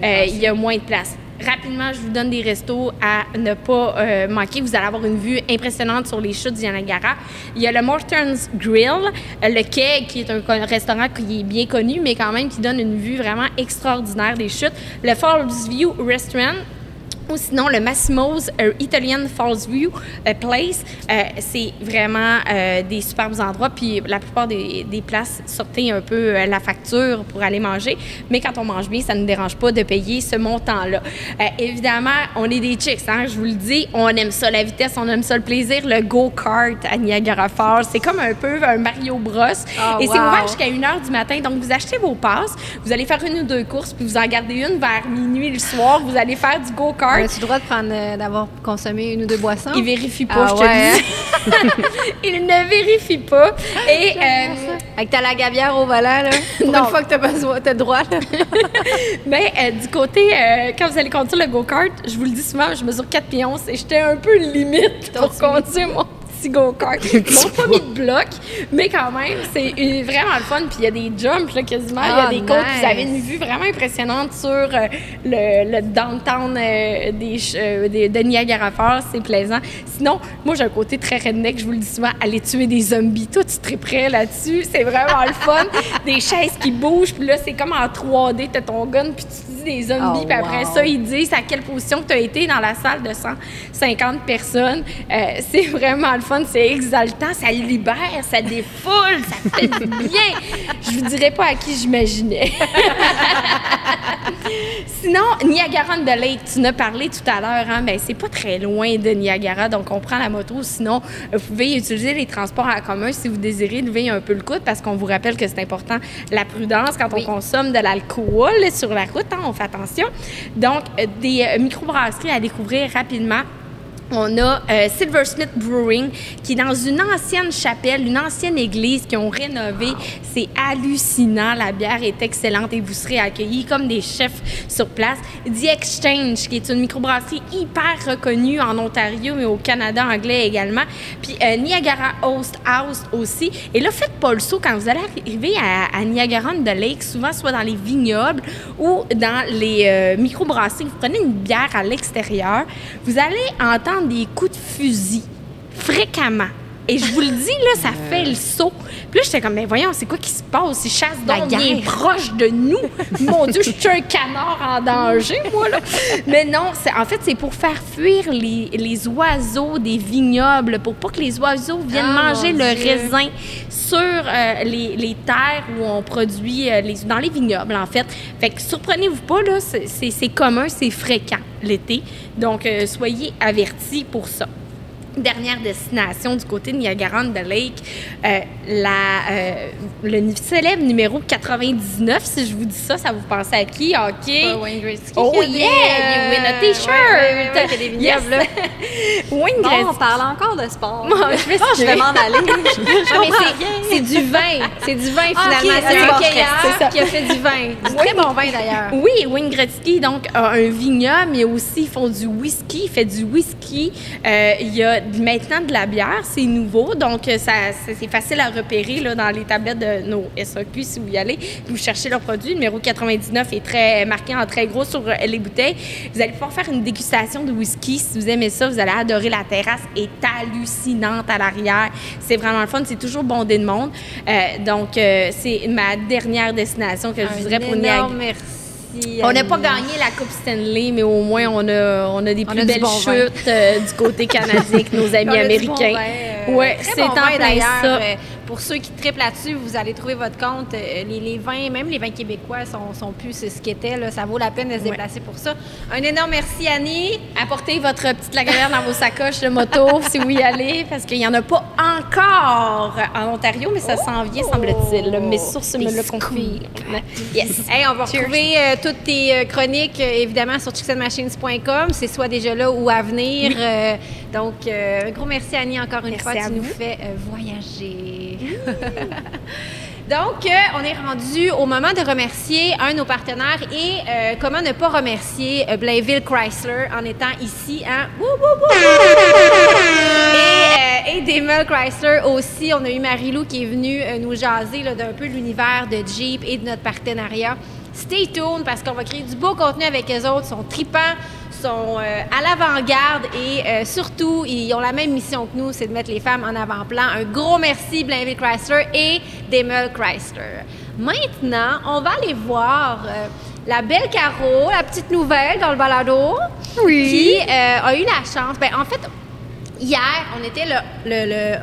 Il y a moins de place. Rapidement, je vous donne des restos à ne pas manquer. Vous allez avoir une vue impressionnante sur les chutes du Niagara. Il y a le Morton's Grill, le Quai, qui est un restaurant qui est bien connu, mais quand même qui donne une vue vraiment extraordinaire des chutes. Le Fallsview Restaurant, ou sinon le Massimo's Italian Fallsview Place. C'est vraiment des superbes endroits. Puis la plupart des places sortaient un peu la facture pour aller manger. Mais quand on mange bien, ça ne nous dérange pas de payer ce montant-là. Évidemment, on est des chicks, hein, je vous le dis. On aime ça, la vitesse, on aime ça, le plaisir. Le go-kart à Niagara Falls, c'est comme un peu un Mario Bros. Et c'est ouvert jusqu'à 1h du matin. Donc, vous achetez vos passes, vous allez faire une ou deux courses, puis vous en gardez une vers minuit le soir. Vous allez faire du go-kart. as-tu le droit de d'avoir consommé 1 ou 2 boissons? Il vérifie pas, je te ouais. le dis. Il ne vérifie pas. Et avec ta lagabière au volant, là. Pour Non. une fois que t'as le droit, là. mais du côté, quand vous allez conduire le go-kart, je vous le dis souvent, je mesure 4 pieds 11 et j'étais un peu limite pour conduire mon petit go-kart. Ils m'ont pas mis de bloc, mais quand même, c'est vraiment le fun. Puis il y a des jumps, là, quasiment. Il y a des côtes. nice. Vous avez une vue vraiment impressionnante sur le downtown de Niagara Falls. C'est plaisant. Sinon, moi, j'ai un côté très redneck. Je vous le dis souvent, aller tuer des zombies. Toi, tu triperais là-dessus. C'est vraiment le fun. Des chaises qui bougent. Puis là, c'est comme en 3D. T'as ton gun, puis tu dis des zombies. Oh, Puis après wow. ça, ils disent à quelle position tu as été dans la salle de 150 personnes. C'est vraiment le fun. C'est exaltant. Ça libère, ça défoule, ça fait du bien. Je vous dirais pas à qui j'imaginais. Sinon, Niagara-on-the-Lake, tu en as parlé tout à l'heure, hein? Ben, c'est pas très loin de Niagara, donc on prend la moto. Sinon, vous pouvez utiliser les transports en commun si vous désirez lever un peu le coude, parce qu'on vous rappelle que c'est important la prudence quand on consomme de l'alcool sur la route, hein, on fait attention. Donc, des microbrasseries à découvrir rapidement. On a Silversmith Brewing, qui est dans une ancienne chapelle, une ancienne église qu'ils ont rénovée. C'est hallucinant. La bière est excellente et vous serez accueillis comme des chefs sur place. The Exchange, qui est une microbrasserie hyper reconnue en Ontario, mais au Canada anglais également. Puis Niagara House aussi. Et là, faites pas le saut quand vous allez arriver à Niagara-on-the-Lake, souvent soit dans les vignobles ou dans les microbrasseries. Vous prenez une bière à l'extérieur, vous allez entendre des coups de fusil fréquemment. Et je vous le dis, là, ça fait le saut. Puis là, j'étais comme, mais voyons, c'est quoi qui se passe? Ils chassent donc bien proche de nous. Mon Dieu, je suis un canard en danger, moi, là. Mais non, en fait, c'est pour faire fuir les oiseaux des vignobles, pour pas que les oiseaux viennent manger le raisin sur les terres où on produit, dans les vignobles, en fait. Fait que surprenez-vous pas, là, c'est commun, c'est fréquent l'été. Donc, soyez avertis pour ça. Dernière destination du côté de Niagara-on-the-Lake, le célèbre numéro 99, si je vous dis ça, ça vous pense à qui? OK. Wayne Gretzky. Oh yeah! You win a T-shirt! Ouais, il y a des vignobles, là. Wayne Bon, Gretzky. on parle encore de sport. Je Je vais m'en aller. Non, mais c'est du vin. C'est du vin, finalement. ok, c'est d'accord, un cueilleur c'est ça. qui a fait du vin. Du très bon vin, d'ailleurs. Oui, Wayne Gretzky, donc, a un vignoble, mais aussi, ils font du whisky. Il fait du whisky. Il y a maintenant de la bière, c'est nouveau. Donc, c'est facile à repérer là, dans les tablettes de nos SAQ si vous y allez. Vous cherchez leur produit. Le numéro 99 est très marqué en très gros sur les bouteilles. Vous allez pouvoir faire une dégustation de whisky. Si vous aimez ça, vous allez adorer. La terrasse est hallucinante à l'arrière. C'est vraiment le fun. C'est toujours bondé de monde. Donc, c'est ma dernière destination que je vous dirais pour Niagara. Merci. On n'a pas gagné la Coupe Stanley, mais au moins, on a des plus du belles bon vin. chutes du côté canadien que nos amis américains. Oui, c'est en plein ça. Pour ceux qui trippent là-dessus, vous allez trouver votre compte. Les vins, même les vins québécois, sont plus ce qu'étaient. Ça vaut la peine de se déplacer pour ça. Un énorme merci, Annie. Apportez votre petite lagarière dans vos sacoches de moto si vous y allez, parce qu'il n'y en a pas encore en Ontario, mais ça s'en vient, semble-t-il. Mes sources me le confirment. Yes. Hey, on va retrouver toutes tes chroniques, évidemment, sur chicksandmachines.com. C'est soit déjà là ou à venir. Donc, un gros merci, Annie, encore une fois. Tu nous fais voyager. Donc, on est rendu au moment de remercier un de nos partenaires et comment ne pas remercier Blainville Chrysler en étant ici. Hein? Wouh, wouh, wouh! Et Demel Chrysler aussi. On a eu Marie-Lou qui est venue nous jaser là, d'un peu l'univers de Jeep et de notre partenariat. Stay tuned parce qu'on va créer du beau contenu avec eux autres. Ils sont tripants, sont à l'avant-garde et surtout, ils ont la même mission que nous, c'est de mettre les femmes en avant-plan. Un gros merci Blainville Chrysler et Demel Chrysler. Maintenant, on va aller voir la belle Caro, la petite nouvelle dans le balado, qui a eu la chance. Ben, en fait, hier, on était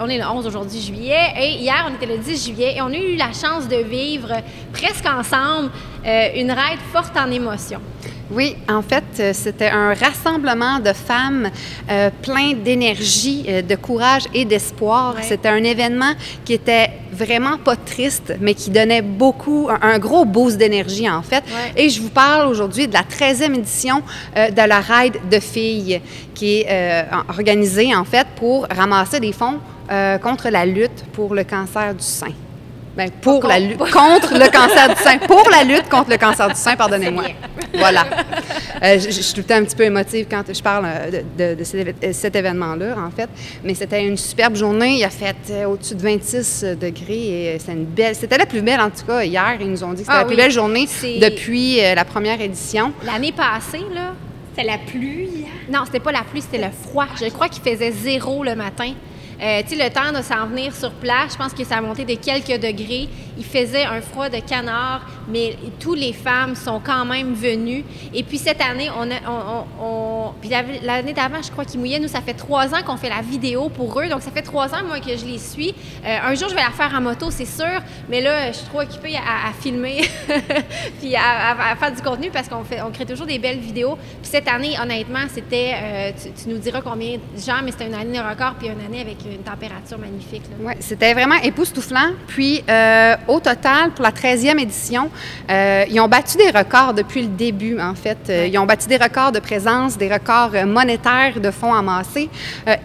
on est le 11 aujourd'hui, juillet, et hier, on était le 10 juillet, et on a eu la chance de vivre presque ensemble une ride forte en émotions. Oui, en fait, c'était un rassemblement de femmes plein d'énergie, de courage et d'espoir. Ouais. C'était un événement qui était vraiment pas triste, mais qui donnait beaucoup, un gros boost d'énergie, en fait. Ouais. Et je vous parle aujourd'hui de la 13e édition de la Ride de filles, qui est organisée, en fait, pour ramasser des fonds contre la lutte pour le cancer du sein. Bien, contre le cancer du sein. Pour la lutte contre le cancer du sein, pardonnez-moi. Voilà. Je suis tout le temps un petit peu émotive quand je parle de cet événement-là, en fait. Mais c'était une superbe journée. Il a fait au-dessus de 26 degrés. Et c'était la plus belle, en tout cas, hier. Ils nous ont dit que c'était la plus belle journée depuis la première édition. L'année passée, là, C'était la pluie. non, c'était pas la pluie, c'était le froid. Je crois qu'il faisait 0 le matin. Tu sais, le temps de s'en venir sur place, je pense que ça a monté de quelques degrés. Il faisait un froid de canard, mais toutes les femmes sont quand même venues. Et puis cette année, puis l'année d'avant, je crois qu'ils mouillaient. Nous, ça fait 3 ans qu'on fait la vidéo pour eux. Donc, ça fait 3 ans, moi, que je les suis. Un jour, je vais la faire en moto, c'est sûr. Mais là, je suis trop occupée à filmer puis à faire du contenu parce on crée toujours des belles vidéos. Puis cette année, honnêtement, c'était... tu nous diras combien de gens, mais c'était une année de record puis une année avec une température magnifique. Oui, c'était vraiment époustouflant. Puis, au total, pour la 13e édition, ils ont battu des records depuis le début, en fait. Ils ont battu des records de présence, des records monétaires de fonds amassés.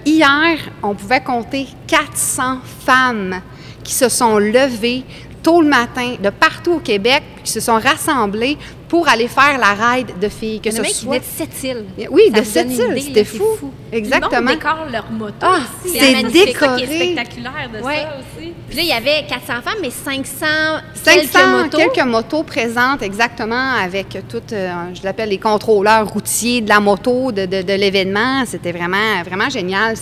Hier, on pouvait compter 400 femmes qui se sont levées tôt le matin de partout au Québec, puis qui se sont rassemblées pour aller faire la ride de filles. Le mec qui venait de Sept-Îles. Oui, Ça de vous donne une Sept-Îles. idée, C'était là, c'est fou. Exactement. Le monde décore leur moto aussi. c'est magnifique. décoré. Ça qui est spectaculaire de Ouais. ça aussi. Puis là, il y avait 400 femmes, mais 500 quelques motos présentes, exactement, avec toutes, je l'appelle les contrôleurs routiers de la moto, de l'événement. C'était vraiment, vraiment génial.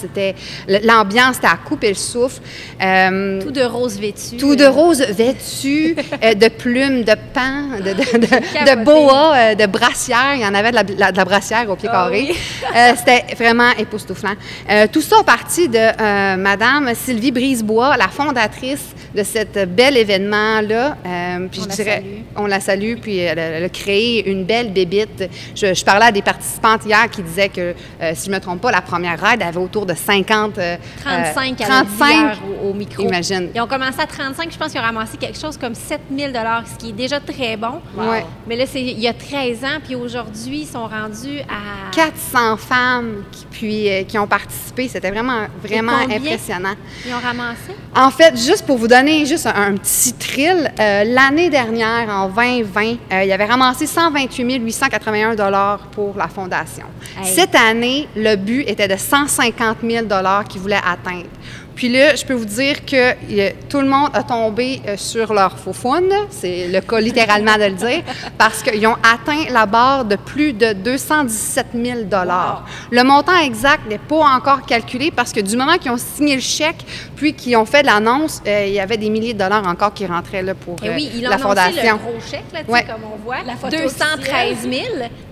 L'ambiance était à couper le souffle. Tout de rose vêtu. Tout de rose vêtu, de plumes, de pans, de boa, de brassière. Il y en avait de la brassière au pied carré. C'était vraiment époustouflant. Tout ça a parti de Madame Sylvie Brisebois, la fondatrice de cet bel événement-là. Puis on la salue, puis elle a créé une belle bébite. Je parlais à des participantes hier qui disaient que, si je ne me trompe pas, la première ride avait autour de 50... 35 au micro. Imagine. Ils ont commencé à 35, je pense qu'ils ont ramassé quelque chose comme 7 000 $, ce qui est déjà très bon. Ouais. Mais là, il y a 13 ans, puis aujourd'hui, ils sont rendus à... 400 femmes qui ont participé. C'était vraiment, vraiment impressionnant. Ils ont ramassé? En fait, juste pour vous donner juste un petit thrill, l'année dernière, en 2020, il avait ramassé 128 881 $ pour la Fondation. Hey. Cette année, le but était de 150 000 $ qu'ils voulaient atteindre. Puis là, je peux vous dire que tout le monde a tombé sur leur faufoune, c'est le cas littéralement de le dire, parce qu'ils ont atteint la barre de plus de 217 000 $. Wow. Le montant exact n'est pas encore calculé parce que du moment qu'ils ont signé le chèque, puis qu'ils ont fait l'annonce, il y avait des milliers de dollars encore qui rentraient là pour oui, ils ont la Fondation. le gros chèque, là, ouais. comme on voit, La photo 213 000.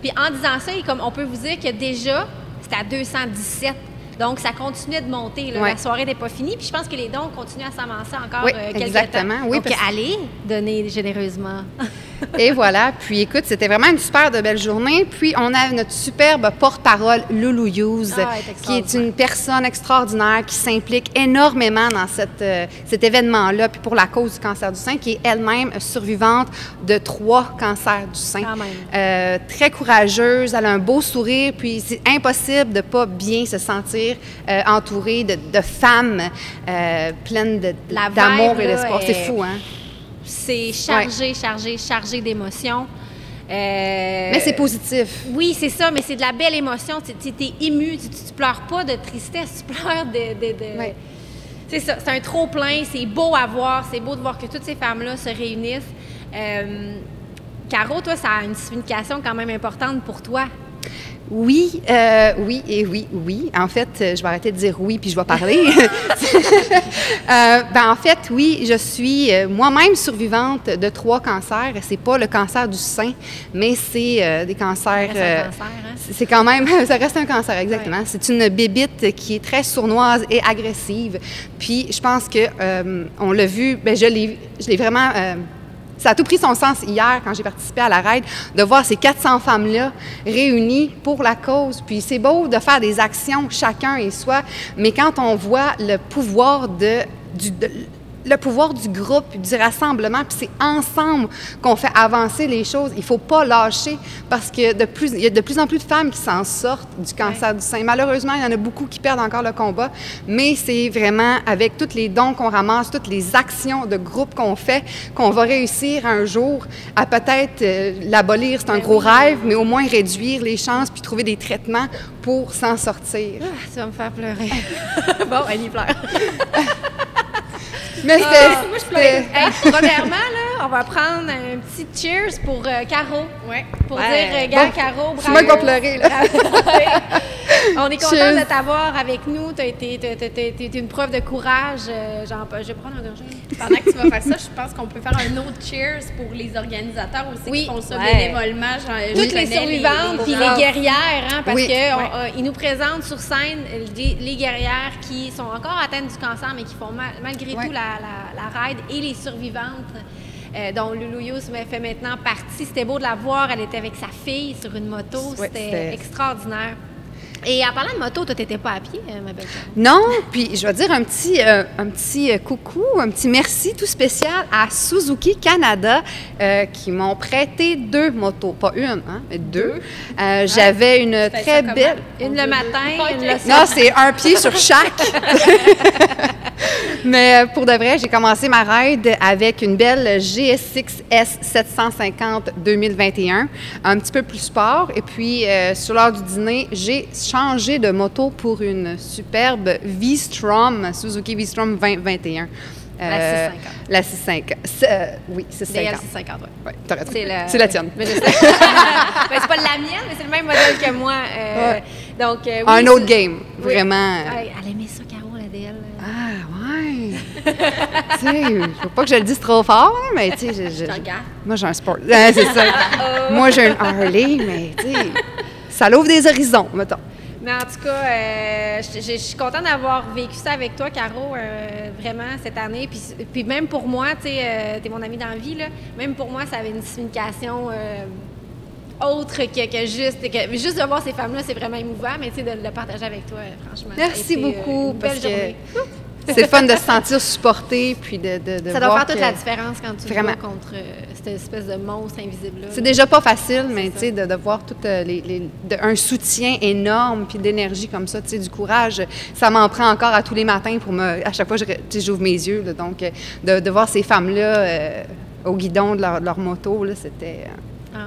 Puis en disant ça, on peut vous dire que déjà, c'était à 217. Donc, ça continuait de monter. Là. Ouais. La soirée n'est pas finie. Puis je pense que les dons continuent à s'avancer encore quelques exactement. temps. Oui, donc, allez donner généreusement. Et voilà. Puis écoute, c'était vraiment une super de belle journée. Puis on a notre superbe porte-parole, Loulou Hughes, qui est une personne extraordinaire, qui s'implique énormément dans cet événement-là, puis pour la cause du cancer du sein, qui est elle-même survivante de 3 cancers du sein. Quand même. Très courageuse, elle a un beau sourire, puis c'est impossible de ne pas bien se sentir entourée de femmes pleines d'amour et d'espoir. C'est fou, hein? C'est chargé d'émotions. Mais c'est positif. Oui, c'est ça, mais c'est de la belle émotion. Tu es ému, tu pleures pas de tristesse, tu pleures de... Ouais. C'est ça, c'est un trop-plein, c'est beau à voir, c'est beau de voir que toutes ces femmes-là se réunissent. Caro, toi, ça a une signification quand même importante pour toi. Oui, oui. En fait, je vais arrêter de dire oui, puis je vais parler. En fait, oui, je suis moi-même survivante de 3 cancers. C'est pas le cancer du sein, mais c'est des cancers... Ça reste un cancer, hein? C'est quand même... Ça reste un cancer, exactement. Ouais. C'est une bébite qui est très sournoise et agressive. Puis, je pense que on l'a vu... je l'ai vraiment... Ça a tout pris son sens hier, quand j'ai participé à la ride, de voir ces 400 femmes-là réunies pour la cause. Puis c'est beau de faire des actions, chacun et soi, mais quand on voit le pouvoir le pouvoir du groupe, du rassemblement, puis c'est ensemble qu'on fait avancer les choses. Il ne faut pas lâcher parce qu'il y a de plus en plus de femmes qui s'en sortent du cancer du sein. Malheureusement, il y en a beaucoup qui perdent encore le combat, mais c'est vraiment avec tous les dons qu'on ramasse, toutes les actions de groupe qu'on fait, qu'on va réussir un jour à peut-être l'abolir, c'est un gros rêve, mais au moins réduire les chances puis trouver des traitements pour s'en sortir. Ah, ça va me faire pleurer. Bon, elle y pleure. Mais Moi, je pleure. Hey, premièrement, là, on va prendre un petit cheers pour Caro. Ouais. Pour dire, regarde, Caro, bravo. c'est moi qui vais pleurer, là. On est content Cheers. de t'avoir avec nous. Tu as été une preuve de courage. Je vais prendre un gorgée. Pendant que tu vas faire ça, je pense qu'on peut faire un autre cheers pour les organisateurs aussi Oui. qui font ça Ouais. bénévolement. Toutes les survivantes puis les guerrières, hein, parce Oui. que ils nous présentent sur scène les guerrières qui sont encore atteintes du cancer, mais qui font malgré Ouais. tout la ride, et les survivantes, dont Loulou Youss fait maintenant partie. C'était beau de la voir, elle était avec sa fille sur une moto, Ouais, c'était c'était- extraordinaire. Et en parlant de moto, toi, t'étais pas à pied, ma belle Caro? Non, puis je vais dire un petit coucou, un petit merci tout spécial à Suzuki Canada qui m'ont prêté 2 motos, pas une, hein, mais 2. J'avais une fais très ça comment? belle... Une le matin, une le soir. Non, c'est un pied sur chaque. Mais pour de vrai, j'ai commencé ma ride avec une belle GSX S 750 2021, un petit peu plus sport. Et puis, sur l'heure du dîner, j'ai changé de moto pour une superbe V-Strom, Suzuki V-Strom 2021. La 650. La 650. Oui, 650. DL 650, oui. Ouais, t'as raison. C'est C'est la tienne. Mais je sais. Ben, c'est pas la mienne, mais c'est le même modèle que moi. Donc, oui, Un autre game, vraiment. Elle aimait ça, Caro, la DL. Ah, ouais. Tu sais, je veux pas que je le dise trop fort, hein, mais tu sais, Je te regarde. moi, j'ai un sport. C'est ça. Moi, j'ai un Harley, mais tu sais, ça l'ouvre des horizons, mettons. Mais en tout cas, je suis contente d'avoir vécu ça avec toi, Caro, vraiment, cette année. Puis même pour moi, tu sais, t'es mon amie dans la vie, là. Même pour moi, ça avait une signification autre que juste de voir ces femmes-là, c'est vraiment émouvant. Mais tu sais, de le partager avec toi, franchement. ça a Merci été, beaucoup, une parce belle que journée. c'est le fun de se sentir supporté, puis de Ça doit voir faire toute que la différence quand tu Vraiment. vas contre cette espèce de monstre invisible-là. c'est déjà pas facile, mais tu sais, de voir tout un soutien énorme, puis d'énergie comme ça, tu sais, du courage, ça m'en prend encore à tous les matins à chaque fois, tu sais, j'ouvre mes yeux, là, donc de voir ces femmes-là au guidon de leur moto, là, c'était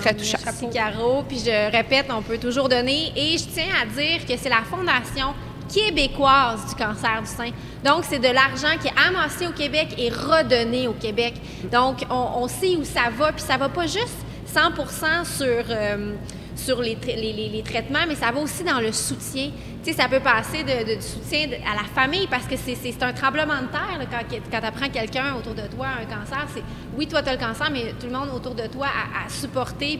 très touchant. Merci, Caro. Puis je répète, on peut toujours donner. Et je tiens à dire que c'est la Fondation québécoise du cancer du sein. Donc, c'est de l'argent qui est amassé au Québec et redonné au Québec. Donc, on sait où ça va. Puis ça va pas juste 100% sur les traitements, mais ça va aussi dans le soutien. Tu sais, ça peut passer du soutien à la famille parce que c'est un tremblement de terre là, quand tu apprends quelqu'un autour de toi a un cancer. Oui, toi, tu as le cancer, mais tout le monde autour de toi à supporter.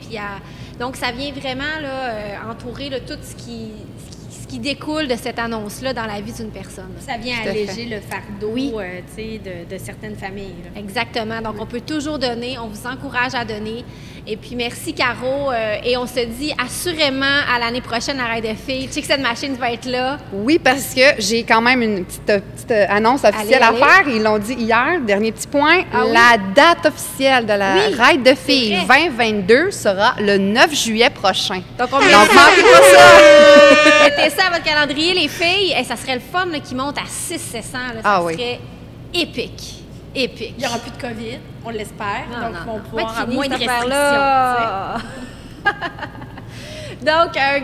Donc, ça vient vraiment là, entourer là, tout ce qui découle de cette annonce-là dans la vie d'une personne. Ça vient Tout à fait. alléger le fardeau Oui. tu sais, de certaines familles. là. Exactement. Donc, on peut toujours donner. On vous encourage à donner. Et puis, merci, Caro. Et on se dit assurément à l'année prochaine à Raid de filles. Chick Cette Machine va être là. Oui, parce que j'ai quand même une petite annonce officielle Allez. à faire. Ils l'ont dit hier, dernier petit point. Ah oui? La date officielle de la Oui, Ride de filles vrai. 2022 sera le 9 juillet prochain. Donc, on met Donc, manquez pas ça! mettez ça à votre calendrier, les filles. Et ça serait le fun là, qui monte à 600-700. Ça Ah oui. serait épique. Épique. Il n'y aura plus de COVID, on l'espère. Non, donc, non, ils vont non. pouvoir Va être avoir fini, moins de cette restrictions. affaire-là. Donc, un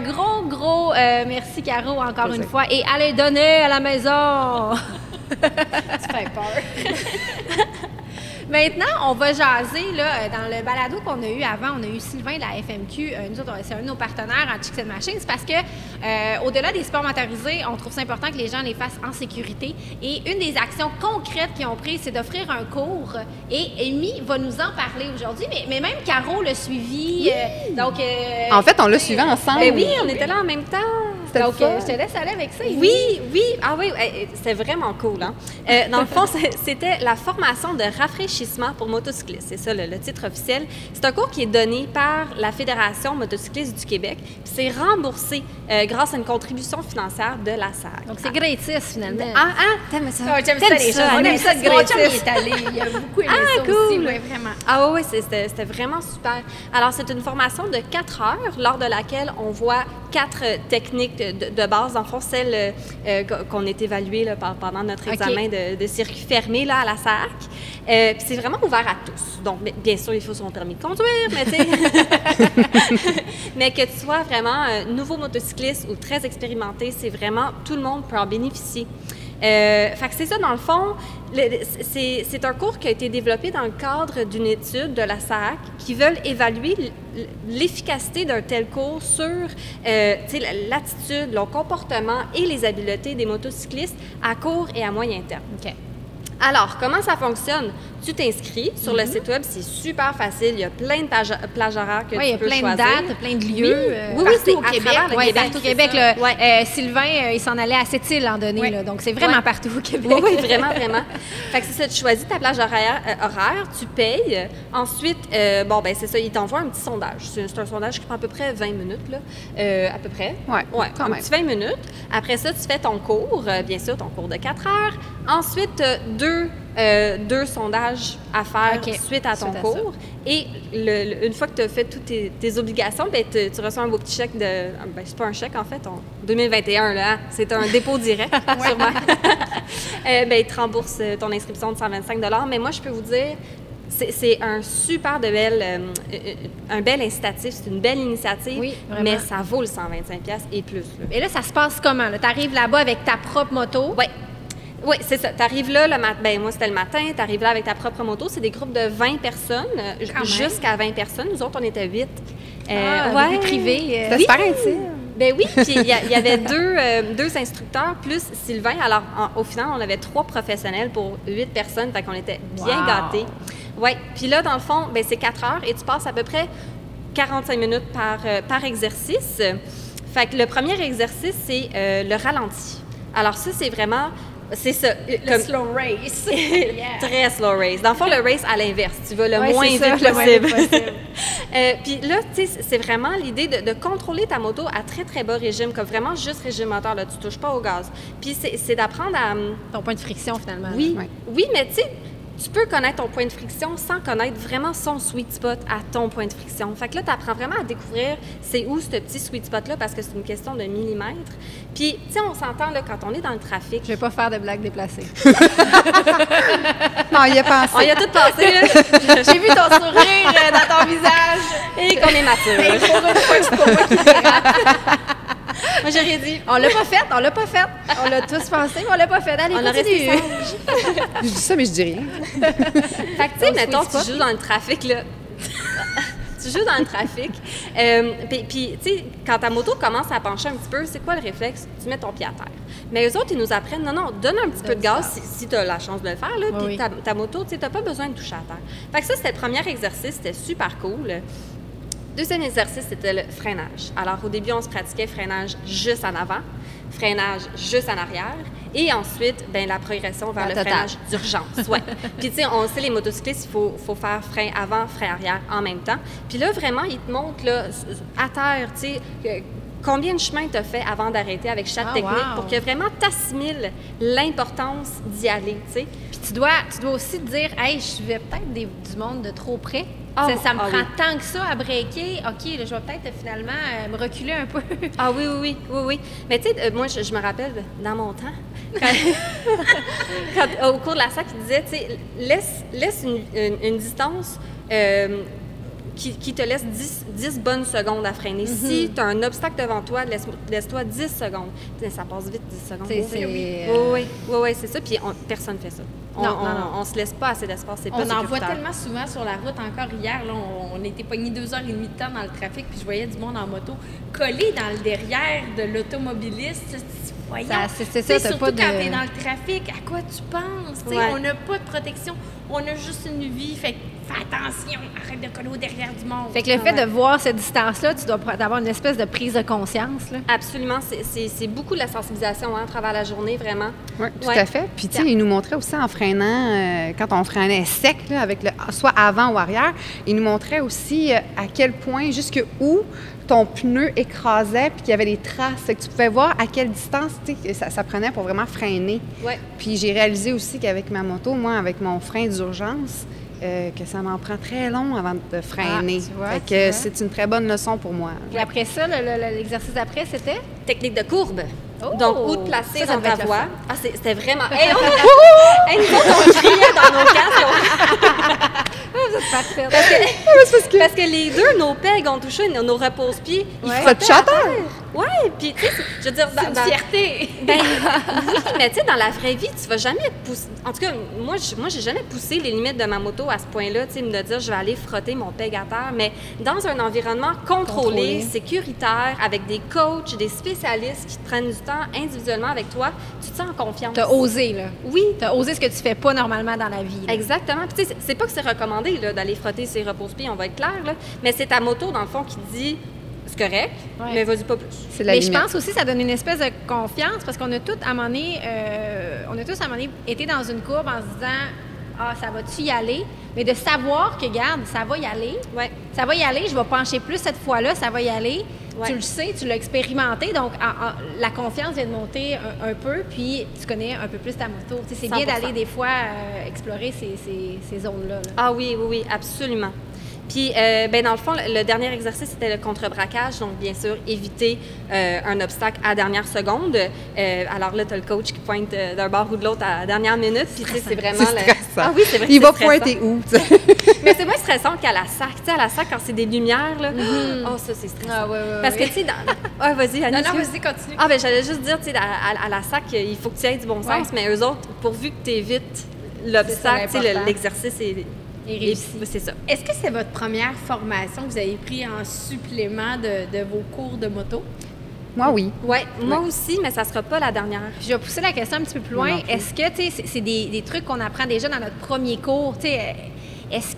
gros merci, Caro, encore Plaisir. une fois. Et allez donner à la maison! Tu fais peur. Maintenant, on va jaser là, dans le balado qu'on a eu avant. On a eu Sylvain de la FMQ. Nous autres, c'est un de nos partenaires en Chick Cette Machine. C'est parce que, au-delà des sports motorisés, on trouve ça important que les gens les fassent en sécurité. Et une des actions concrètes qu'ils ont prises, c'est d'offrir un cours. Et Amy va nous en parler aujourd'hui. Mais même Caro l'a suivi. Donc, En fait, on l'a suivi ensemble. Ben oui, on était là en même temps. c'était Donc, fun. je te laisse aller avec ça. Oui, oui. Ah oui, c'était vraiment cool. Hein? Dans le fond, c'était la formation de rafraîchissement pour motocyclistes. C'est ça le titre officiel. C'est un cours qui est donné par la Fédération motocycliste du Québec. Puis c'est remboursé grâce à une contribution financière de la SAC. Donc, c'est gratis, finalement. T'aimes ça? Ah, j'aime ça, les choses. On On aime aime ça ça de de Mon chum, gratis. il est allé. Il a beaucoup aimé ça cool. aussi. Oui, vraiment. Ah oui, c'était vraiment super. Alors, c'est une formation de 4 heures, lors de laquelle on voit 4 techniques de base. Dans le fond, celle qu'on est évaluée là, pendant notre examen de circuit fermé là, à la SAC. Puis c'est vraiment ouvert à tous. Donc, bien sûr, il faut son permis de conduire, mais tu sais... mais que tu sois vraiment nouveau motocycliste ou très expérimenté, c'est vraiment... Tout le monde peut en bénéficier. Fait que c'est ça, dans le fond, c'est un cours qui a été développé dans le cadre d'une étude de la SAC qui veulent évaluer l'efficacité d'un tel cours sur l'attitude, le comportement et les habiletés des motocyclistes à court et à moyen terme. OK. Alors, comment ça fonctionne? Tu t'inscris sur le site web, c'est super facile. Il y a plein de plages horaires que Oui, il y tu a peux plein choisir. de dates, plein de lieux. Oui, partout c'est au à Québec. travers le Oui, Québec, partout au c'est Québec. ça. Là, Ouais. Sylvain, il s'en allait à Sept-Îles l'an donné. Oui. Là, donc, c'est vraiment Ouais. partout au Québec. Oui, oui, vraiment, vraiment. Fait que c'est ça, tu choisis ta plage horaire, tu payes. Ensuite, c'est ça, ils t'envoient un petit sondage. C'est un sondage qui prend à peu près 20 minutes, là, à peu près. Ouais, quand un même. petit 20 minutes. Après ça, tu fais ton cours, bien sûr, ton cours de 4 heures. Ensuite, deux sondages à faire OK. suite à ton Suite à cours. Et une fois que tu as fait toutes tes obligations, ben, tu reçois un beau petit chèque de... c'est pas un chèque, en fait, 2021, là, hein, c'est un dépôt direct, sûrement. Ils te remboursent ton inscription de 125 $. Mais moi, je peux vous dire, c'est un super un bel incitatif, c'est une belle initiative, Oui, vraiment. mais ça vaut le 125$ et plus. Là. Et là, ça se passe comment? Tu arrives là-bas avec ta propre moto. Oui. Oui, c'est ça. Tu arrives là le matin. Ben moi, c'était le matin. Tu arrives là avec ta propre moto. C'est des groupes de 20 personnes, jusqu'à 20 personnes. Nous autres, on était 8. Vie privée. C'était super intime. Ben oui, puis il y avait deux instructeurs plus Sylvain. Alors, au final, on avait 3 professionnels pour 8 personnes, fait qu'on était bien Wow. gâtés. Oui, puis là, dans le fond, ben, c'est 4 heures et tu passes à peu près 45 minutes par exercice. Fait que le premier exercice, c'est le ralenti. Alors ça, c'est vraiment... C'est ça. Le slow race. Très slow race. Dans le fond, le race à l'inverse. Tu vas le Ouais, moins c'est ça, vite le moins vite possible. Puis là, tu sais, c'est vraiment l'idée de contrôler ta moto à très, très bas régime, comme vraiment juste régime moteur. Là, tu touches pas au gaz. Puis c'est d'apprendre à... Ton point de friction, finalement. Oui, Ouais. oui, mais tu sais, tu peux connaître ton point de friction sans connaître vraiment son sweet spot à ton point de friction. Fait que là, tu apprends vraiment à découvrir c'est où ce petit sweet spot-là parce que c'est une question de millimètres. Puis, tu sais, on s'entend là, quand on est dans le trafic. Je vais pas faire de blagues déplacées. Non, il a pensé. On y a tout passé, là. J'ai vu ton sourire dans ton visage. Et qu'on est mature. Pour une fois, c'est pas moi qui dérape. Moi, j'aurais dit. On l'a pas fait, on l'a pas fait. On l'a tous pensé, mais on l'a pas fait. Allez, On aurait continue. fait ça. Je dis ça, mais je dis rien. Fait que, tu sais, Donc, mettons, sweet tu spot. joues dans le trafic, là. Tu joues dans le trafic. Puis, tu sais, quand ta moto commence à pencher un petit peu, c'est quoi le réflexe? Tu mets ton pied à terre. Mais eux autres, ils nous apprennent, non, donne un petit peu de gaz si tu as la chance de le faire, là. Oui, Puis oui. ta moto, tu sais, t'as pas besoin de toucher à terre. Fait que ça, c'était le premier exercice, c'était super cool. Deuxième exercice, c'était le freinage. Alors, au début, on se pratiquait freinage juste en avant, freinage juste en arrière, et ensuite, ben la progression vers La le totale. freinage d'urgence. Ouais. Puis, tu sais, on sait, les motocyclistes, il faut faire frein avant, frein arrière en même temps. Puis là, vraiment, ils te montrent, là, à terre, tu sais, combien de chemin tu as fait avant d'arrêter avec chaque Ah, technique wow. pour que vraiment tu assimiles l'importance d'y aller, tu sais. Puis tu dois aussi te dire, hey, je vais peut-être du monde de trop près. Ah, ça me ah prend oui. tant que ça à breaker. OK, là, je vais peut-être finalement me reculer un peu. Ah oui. Mais tu sais, moi, je me rappelle, dans mon temps, au cours de la SAC, il disait, tu sais, laisse une distance qui te laisse 10 bonnes secondes à freiner. Si tu as un obstacle devant toi, laisse-toi 10 secondes. Tu sais, ça passe vite, 10 secondes. Oui, c'est ça. Puis personne ne fait ça. Non. On se laisse pas assez d'espace. C'est pas On en voit sécuritaire. tellement souvent sur la route. Encore hier, là, on était pognés 2h30 de temps dans le trafic, puis je voyais du monde en moto collé dans le derrière de l'automobiliste. Voyons. C'est ça, Tu sais, t'as surtout pas de... quand t'es dans le trafic, à quoi tu penses? Tu sais, Ouais. on n'a pas de protection, on a juste une vie. Fait que fais attention, arrête de coller au derrière du monde. Fait que le fait de voir cette distance-là, tu dois avoir une espèce de prise de conscience, là. Absolument. C'est beaucoup de la sensibilisation à travers la journée, vraiment. Oui, tout à fait. Puis, tu sais, il nous montrait aussi en freinant, quand on freinait sec, là, avec soit avant ou arrière, il nous montrait aussi à quel point, jusqu'où ton pneu écrasait, puis qu'il y avait des traces. Fait que tu pouvais voir à quelle distance ça prenait pour vraiment freiner. Ouais. Puis j'ai réalisé aussi qu'avec ma moto, moi, avec mon frein d'urgence, que ça m'en prend très long avant de freiner. Tu vois, fait que c'est une très bonne leçon pour moi. Puis après ça, l'exercice d'après, c'était? Technique de courbe. Oh! Donc, où te placer Ça dans devait ta être le voie. fun. Ah, c'était vraiment... Hey, hey, nous autres, on criait dans nos casques. Parfait. Parce que les deux, nos pegs ont touché nos repose-pieds. Ils Pas de frottaient à chatter. terre. Oui, puis tu sais, je veux dire... C'est une fierté. Ben, oui, mais tu sais, dans la vraie vie, tu vas jamais pousser... En tout cas, moi, j'ai jamais poussé les limites de ma moto à ce point-là, tu sais, me dire, je vais aller frotter mon peg à terre, mais dans un environnement contrôlé, sécuritaire, avec des coachs, des spécialistes qui te prennent du temps individuellement avec toi, tu te sens en confiance. T'as osé, là. Oui. T'as osé ce que tu fais pas normalement dans la vie, là. Exactement. Puis, tu sais, c'est pas que c'est recommandé là, d'aller frotter ses repose-pieds, on va être clair, là, mais c'est ta moto, dans le fond, qui te dit c'est correct, Ouais. mais vas-y pas plus. C'est la Mais limite. je pense aussi que ça donne une espèce de confiance parce qu'on a tous à un moment donné, été dans une courbe en se disant ah, ça va-tu y aller? Mais de savoir que, regarde, ça va y aller. Ouais. Ça va y aller, je vais pencher plus cette fois-là, ça va y aller. Ouais. Tu le sais, tu l'as expérimenté, donc la confiance vient de monter un peu, puis tu connais un peu plus ta moto. Tu sais, c'est bien 100%. d'aller des fois explorer ces zones-là. Là. Ah oui, oui, oui, absolument. Puis, ben dans le fond, le dernier exercice, c'était le contre-braquage. Donc, bien sûr, éviter un obstacle à la dernière seconde. Alors là, tu as le coach qui pointe d'un bord ou de l'autre à la dernière minute. Puis, tu sais, c'est vraiment... C'est stressant. Ah oui, c'est vrai que Il c'est va stressant. pointer où, tu sais? Mais c'est moins stressant qu'à la SAC. Tu sais, à la SAC, quand c'est des lumières, là, oh, ça, c'est stressant. Ah, ouais, ouais, Parce que, tu sais, dans... Ah, vas-y, Annie. Non, tu veux? vas-y, continue. Ah, ben j'allais juste dire, tu sais, à la SAC, il faut que tu aies du bon sens, mais eux autres, pourvu que tu évites l'obstacle, tu sais, l'important. l'exercice est réussi. C'est ça. Est-ce que c'est votre première formation que vous avez pris en supplément de vos cours de moto? Moi, oui. Oui, moi aussi, mais ça sera pas la dernière. Puis je vais pousser la question un petit peu plus Moi loin. non plus. Est-ce que, tu sais, c'est des trucs qu'on apprend déjà dans notre premier cours, tu sais, est-ce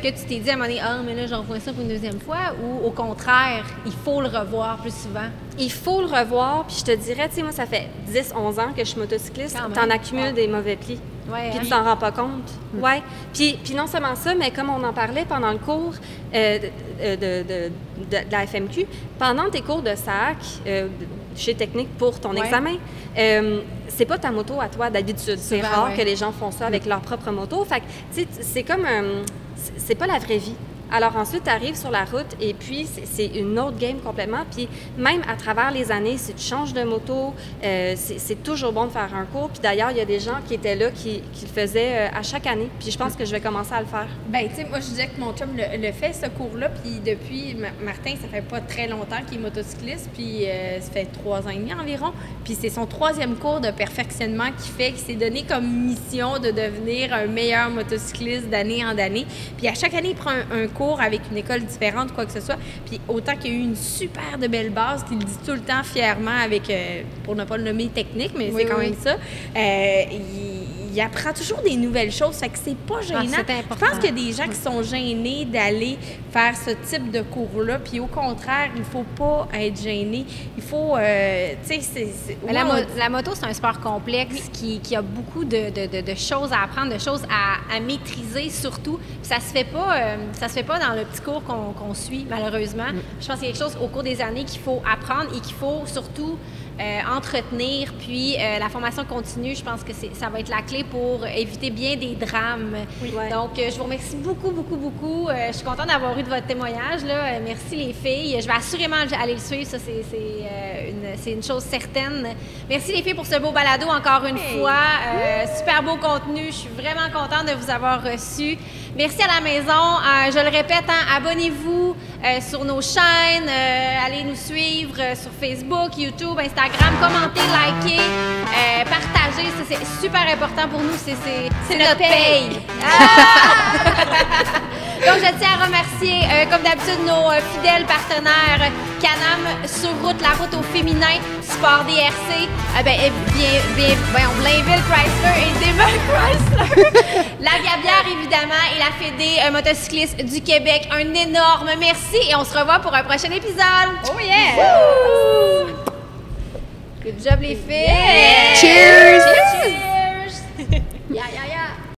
que tu t'es dit à un moment donné, ah, mais là, j'en revois ça pour une deuxième fois, ou au contraire, il faut le revoir plus souvent? Il faut le revoir, puis je te dirais, tu sais, moi, ça fait 10-11 ans que je suis motocycliste, Quand même. t'en accumules des mauvais plis. Ouais, Puis hein? tu t'en rends pas compte. Ouais. Puis non seulement ça, mais comme on en parlait pendant le cours de la FMQ, pendant tes cours de SAC, chez Technique pour ton Ouais. examen, c'est pas ta moto à toi d'habitude. C'est Souvent, rare ouais. que les gens font ça avec leur propre moto. Fait que, tu sais, c'est comme c'est pas la vraie vie. Alors ensuite, tu arrives sur la route et puis c'est une autre game complètement. Puis même à travers les années, si tu changes de moto, c'est toujours bon de faire un cours. Puis d'ailleurs, il y a des gens qui étaient là qui le faisaient à chaque année. Puis je pense que je vais commencer à le faire. Ben, tu sais, moi, je disais que mon chum le fait, ce cours-là, puis depuis, Martin, ça fait pas très longtemps qu'il est motocycliste, puis ça fait 3 ans et demi environ, puis c'est son 3e cours de perfectionnement qu'il fait, qui s'est donné comme mission de devenir un meilleur motocycliste d'année en année. Puis à chaque année, il prend un cours avec une école différente, quoi que ce soit, puis autant qu'il y a eu une super de belle base, qu'il le dit tout le temps fièrement avec, pour ne pas le nommer technique, mais Oui, c'est quand oui. même ça, il apprend toujours des nouvelles choses, fait que c'est pas gênant. c'est Je important. pense qu'il y a des gens qui sont gênés d'aller faire ce type de cours-là, puis au contraire, il faut pas être gêné. Il faut, tu sais, Mais la moto, c'est un sport complexe qui a beaucoup de choses à apprendre, de choses à maîtriser surtout. Puis ça se fait pas dans le petit cours qu'on suit, malheureusement. Je pense qu'il y a quelque chose au cours des années qu'il faut apprendre et qu'il faut surtout entretenir. Puis la formation continue, je pense que ça va être la clé pour éviter bien des drames. Oui. Ouais. Donc, je vous remercie beaucoup, beaucoup, beaucoup. Je suis contente d'avoir eu de votre témoignage. Là. Merci les filles. Je vais assurément aller le suivre. Ça, c'est une chose certaine. Merci les filles pour ce beau balado encore une fois. Super beau contenu. Je suis vraiment contente de vous avoir reçus. Merci à la maison. Je le répète, hein, abonnez-vous sur nos chaînes. Allez nous suivre sur Facebook, YouTube, Instagram. Commentez, likez, partagez. Ça, c'est super important pour nous. C'est notre paye. Donc, je tiens à remercier, comme d'habitude, nos fidèles partenaires Can-Am sur route, la route au féminin, Sport DRC, voyons, Blainville Chrysler et Demel Chrysler, la Gabière, évidemment, et la Fédé motocycliste du Québec. Un énorme merci et on se revoit pour un prochain épisode. Oh yeah! Woo! Good job, les filles! Cheers!